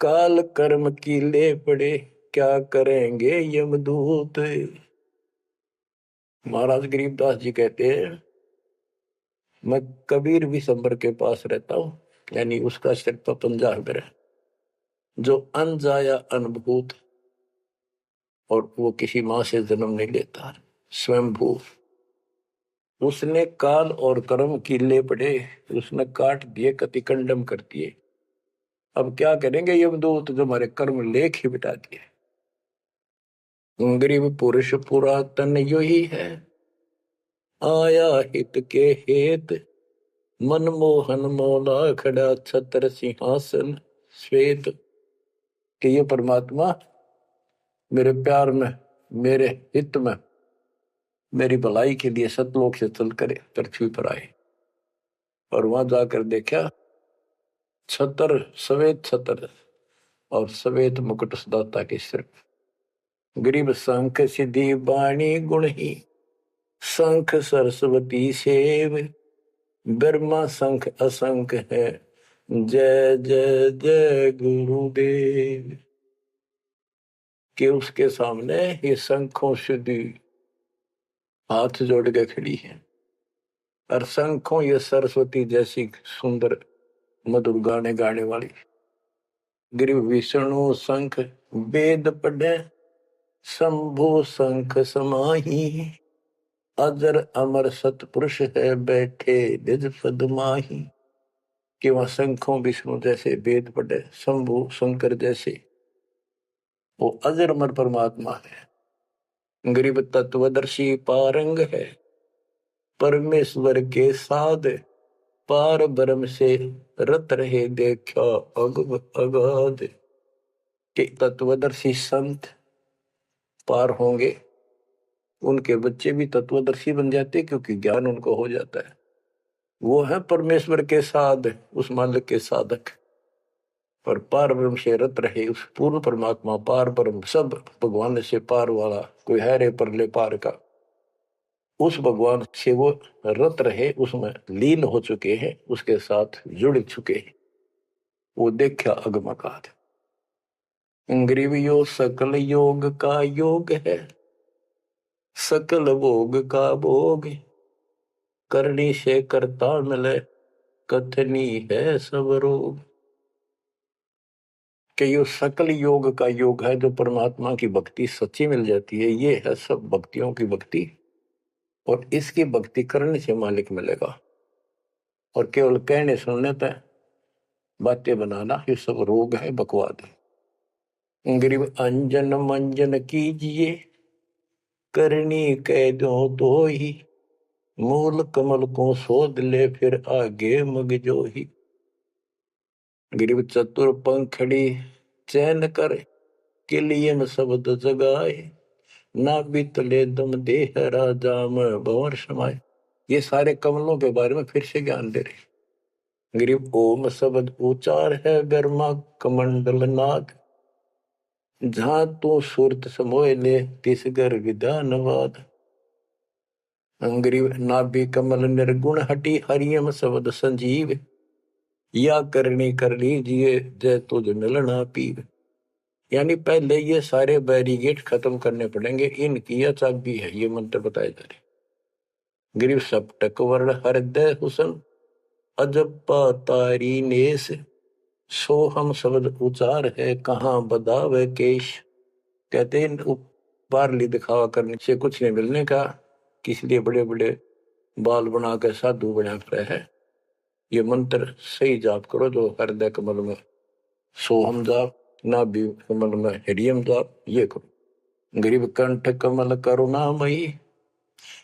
काल कर्म की ले पड़े, क्या करेंगे यमदूत। महाराज गरीबदास जी कहते हैं मैं कबीर विशंबर के पास रहता हूं, यानी उसका सिर पर पंजा है मेरा, जो अन जाया अनुभूत, और वो किसी माँ से जन्म नहीं लेता, स्वयंभू, उसने काल और कर्म की ले पड़े, उसने काट दिए, कतिकंडम कर दिए, अब क्या करेंगे यमदूत, जो हमारे कर्म लेख ही बिटा दिए। गरीब पुरुष पुरातन यो ही है, आया हित के हेत, मनमोहन मौला खड़ा छत्र सिंहासन श्वेत, कि ये परमात्मा मेरे प्यार में, मेरे हित में, मेरी भलाई के लिए सतलोक से चल कर पृथ्वी पर आए, और वहां जाकर देखा छतर, श्वेत छतर और श्वेत मुकुट सदाता के सिर, गरीब शंख सिद्धि बाणी गुण ही, शंख सरस्वती सेव, ब्रह्मा शंख असंख है, जय जय जय गुरुदेव। कि उसके सामने ये शंखों सिद्धि हाथ जोड़ के खड़ी है, और शंखों ये सरस्वती जैसी सुंदर मधुर गाने गाने वाली। गिरि विष्णु शंख वेद पढ़े, शंभु शंख समाही, अजर अमर सतपुरुष है बैठे निज पद माही। कि वह शंखों विष्णु जैसे वेद पढ़े, शंभु शंकर जैसे वो अजर अमर परमात्मा है। गरीब तत्वदर्शी पारंग है, परमेश्वर के साध, पार ब्रह्म से रत रहे देखा अगाध। के तत्वदर्शी संत पार होंगे, उनके बच्चे भी तत्वदर्शी बन जाते क्योंकि ज्ञान उनको हो जाता है। वो है परमेश्वर के साध, उस मालिक के साधक, पर पार ब्रह्म से रत रहे उस पूर्ण परमात्मा पार ब्रह्म सब भगवान से पार वाला कोई है रे परले पार का, उस भगवान से वो रत रहे, उसमें लीन हो चुके हैं, उसके साथ जुड़ चुके हैं। वो देखा अगमकाद। ग्रीवियो सकल योग का योग है, सकल भोग का भोग, करनी से करता मिले, कथनी है सब रोग। कि यो सकल योग का योग है, जो परमात्मा की भक्ति सच्ची मिल जाती है, ये है सब भक्तियों की भक्ति, और इसकी भक्ति करने से मालिक मिलेगा। और केवल कहने सुनने पर बातें बनाना ये सब रोग है, बकवाद है। गरीब अंजन मंजन कीजिए, करनी कह दो तो ही, मूल कमल को सोध ले फिर आगे मग जो ही। गरीब चतुर पंखड़ी चैन कर, के लिए में शब्द जगाए, ना बितले दम देह राजा में भंवर समाये। ये सारे कमलों के बारे में फिर से ज्ञान दे रहे। गरीब ओम शब्द उचार है, गर्मा कमंडल नाद, जहां तू सुरत समोय ले तिस घर विधानवाद। गरीब नाभि कमल निर्गुण हटी, हरियम शब्द संजीव, या करनी कर लीजिए जय तुझ मिलना पीर। यानी पहले ये सारे बैरिगेट खत्म करने पड़ेंगे, इनकी यह चाबी है, ये मंत्र बताए जा रहे। गिरिव सप्तक वर्ण हृदय हुसन, अजप्पा तारी नेस, सोहम शब्द उचार है, कहाँ बदावे केश। कहते हैं बारली दिखावा करने से कुछ नहीं मिलने का, इसलिए बड़े बड़े बाल बनाकर साधु बना रहे हैं। ये मंत्र सही जाप करो, जो हृदय कमल में सोहम जाप, नाभि कमल में हरियम जाप, ये करो। गरीब कंठ कमल करुणामयी,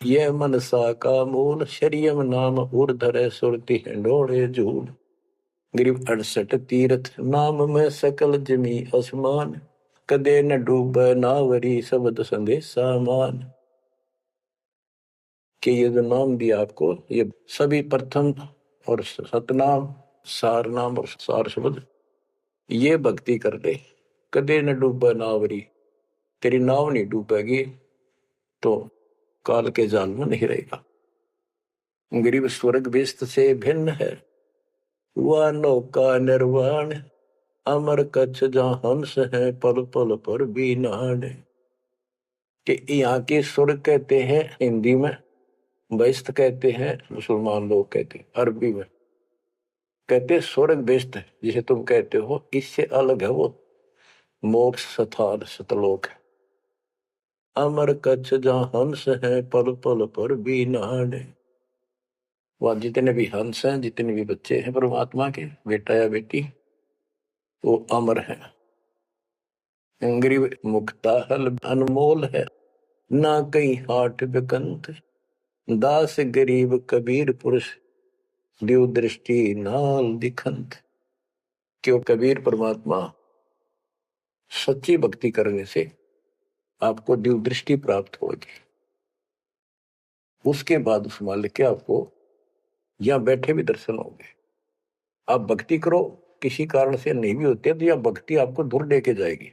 ये मनसा का मूल, शरीयम नाम ऊर्धर सुरति हिंडोड़े झूल। गरीब 68 तीर्थ नाम में सकल जमी आसमान, कदे न डूब नावरी शब्द संदेशा मान। कि ये जो नाम दिया आपको, ये सभी प्रथम और सतनाम, सार नाम और सार शब्द, ये भक्ति कर ले। कदे न डूबा नावरी, तेरी नाव नहीं डूबेगी तो काल के जाल में नहीं रहेगा। गरीब स्वर्ग बेस्त से भिन्न है, वह नौका निर्वाण, अमर कच्छ जहां हंस है, पल पल पर भी नाण। कि यहाँ के स्वर्ग कहते हैं हिंदी में, बेस्त कहते हैं मुसलमान लोग कहते हैं, अरबी में कहते स्वर्ग बेस्त है, जिसे तुम कहते हो, इससे अलग है वो मोक्ष स्थान सतलोक है। अमर कच्छ जहां हंस है, पल पल पर भी नाण। वह जितने भी हंस हैं, जितने भी बच्चे हैं परमात्मा के, बेटा या बेटी, वो अमर है। गरीब मुक्ता हल अनमोल है, ना कहीं हाट बिकंत, दास गरीब कबीर पुरुष, दिव दृष्टि नाल दिखंत। क्यों कबीर परमात्मा सच्ची भक्ति करने से आपको दिव दृष्टि प्राप्त होगी। उसके बाद उस मालिक के आपको यहां बैठे भी दर्शन होंगे। आप भक्ति करो, किसी कारण से नहीं भी होते तो यह भक्ति आपको दूर लेके जाएगी।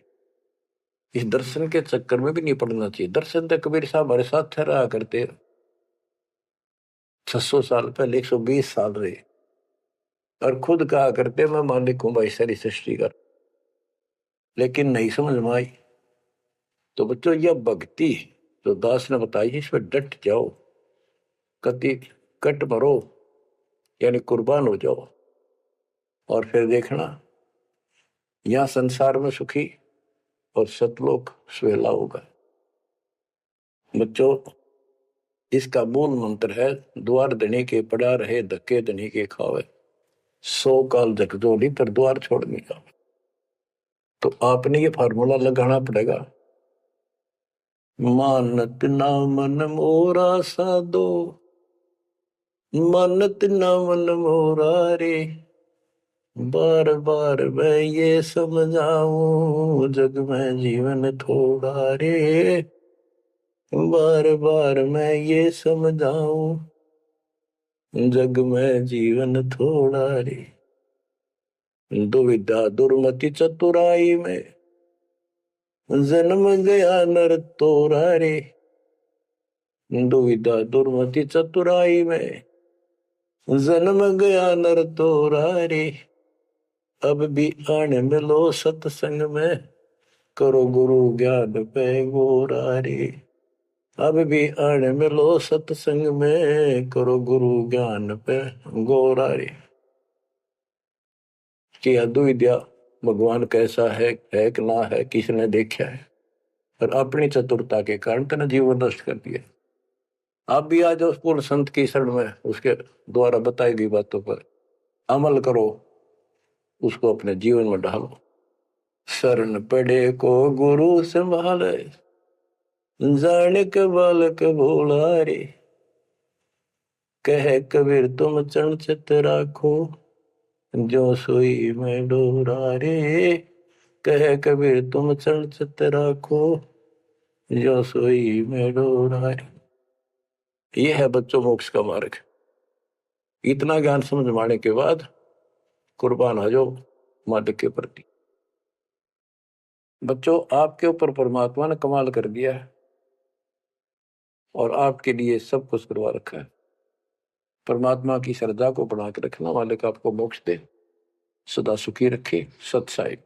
इस दर्शन के चक्कर में भी नहीं पड़ना चाहिए। दर्शन तो कबीर साहब हमारे साथ ठहरा करते 600 साल पहले, 120 साल रहे, और खुद कहा करते मैं मालिक हूं भाई सारी सृष्टि का। लेकिन नहीं समझ में आई। तो बच्चों यह भक्ति जो दास ने बताई, इस पर डट जाओ, कति कट मरो, यानी कुर्बान हो जाओ, और फिर देखना यहां संसार में सुखी और सतलोक सुहेला होगा। बच्चों इसका मूल मंत्र है, द्वार धनी के पड़ा रहे, धक्के धनी के खावे, 100 काल झकझोली पर द्वार छोड़ने का। तो आपने ये फार्मूला लगाना पड़ेगा। मानत ना मन मोरा साधो, मानत ना मन मोरा रे, बार बार मैं ये समझाऊं, जग में जीवन थोड़ा रे, बार बार मैं ये समझाऊं, जग में जीवन थोड़ा रे। दुविधा दुर्मति चतुराई में, जन्म गया नर तोरा रे, दुविधा दुर्मति चतुराई में, जन्म गया नर तोरा रे, अब भी आने मिलो सत्संग में, करो गुरु ज्ञान पे गोरा रे, अब भी आने मिलो सत्संग में, करो गुरु ज्ञान पे गोरा रे। कि अद्विद्या भगवान कैसा है कि ना है, किसने देखा है, और अपनी चतुरता के कारण तेने जीवन नष्ट कर दिया। आप भी आ जाओ पूर्ण संत की शरण में, उसके द्वारा बताई गई बातों पर अमल करो, उसको अपने जीवन में ढालो। शरण पड़े को गुरु संभाले, जाने के बालक भोला रे, कहे कबीर तुम चरण चित राखो, जो सोई में डोरा रे, कहे कबीर तुम चरण चित राखो, जो सोई में डोरा रे। ये है बच्चों मोक्ष का मार्ग। इतना ज्ञान समझ माने के बाद कुर्बान हो जाओ मालिक के प्रति। बच्चों आपके ऊपर परमात्मा ने कमाल कर दिया है और आपके लिए सब कुछ करवा रखा है। परमात्मा की श्रद्धा को बना के रखना, मालिक आपको मोक्ष दे, सदा सुखी रखे। सत साहिब।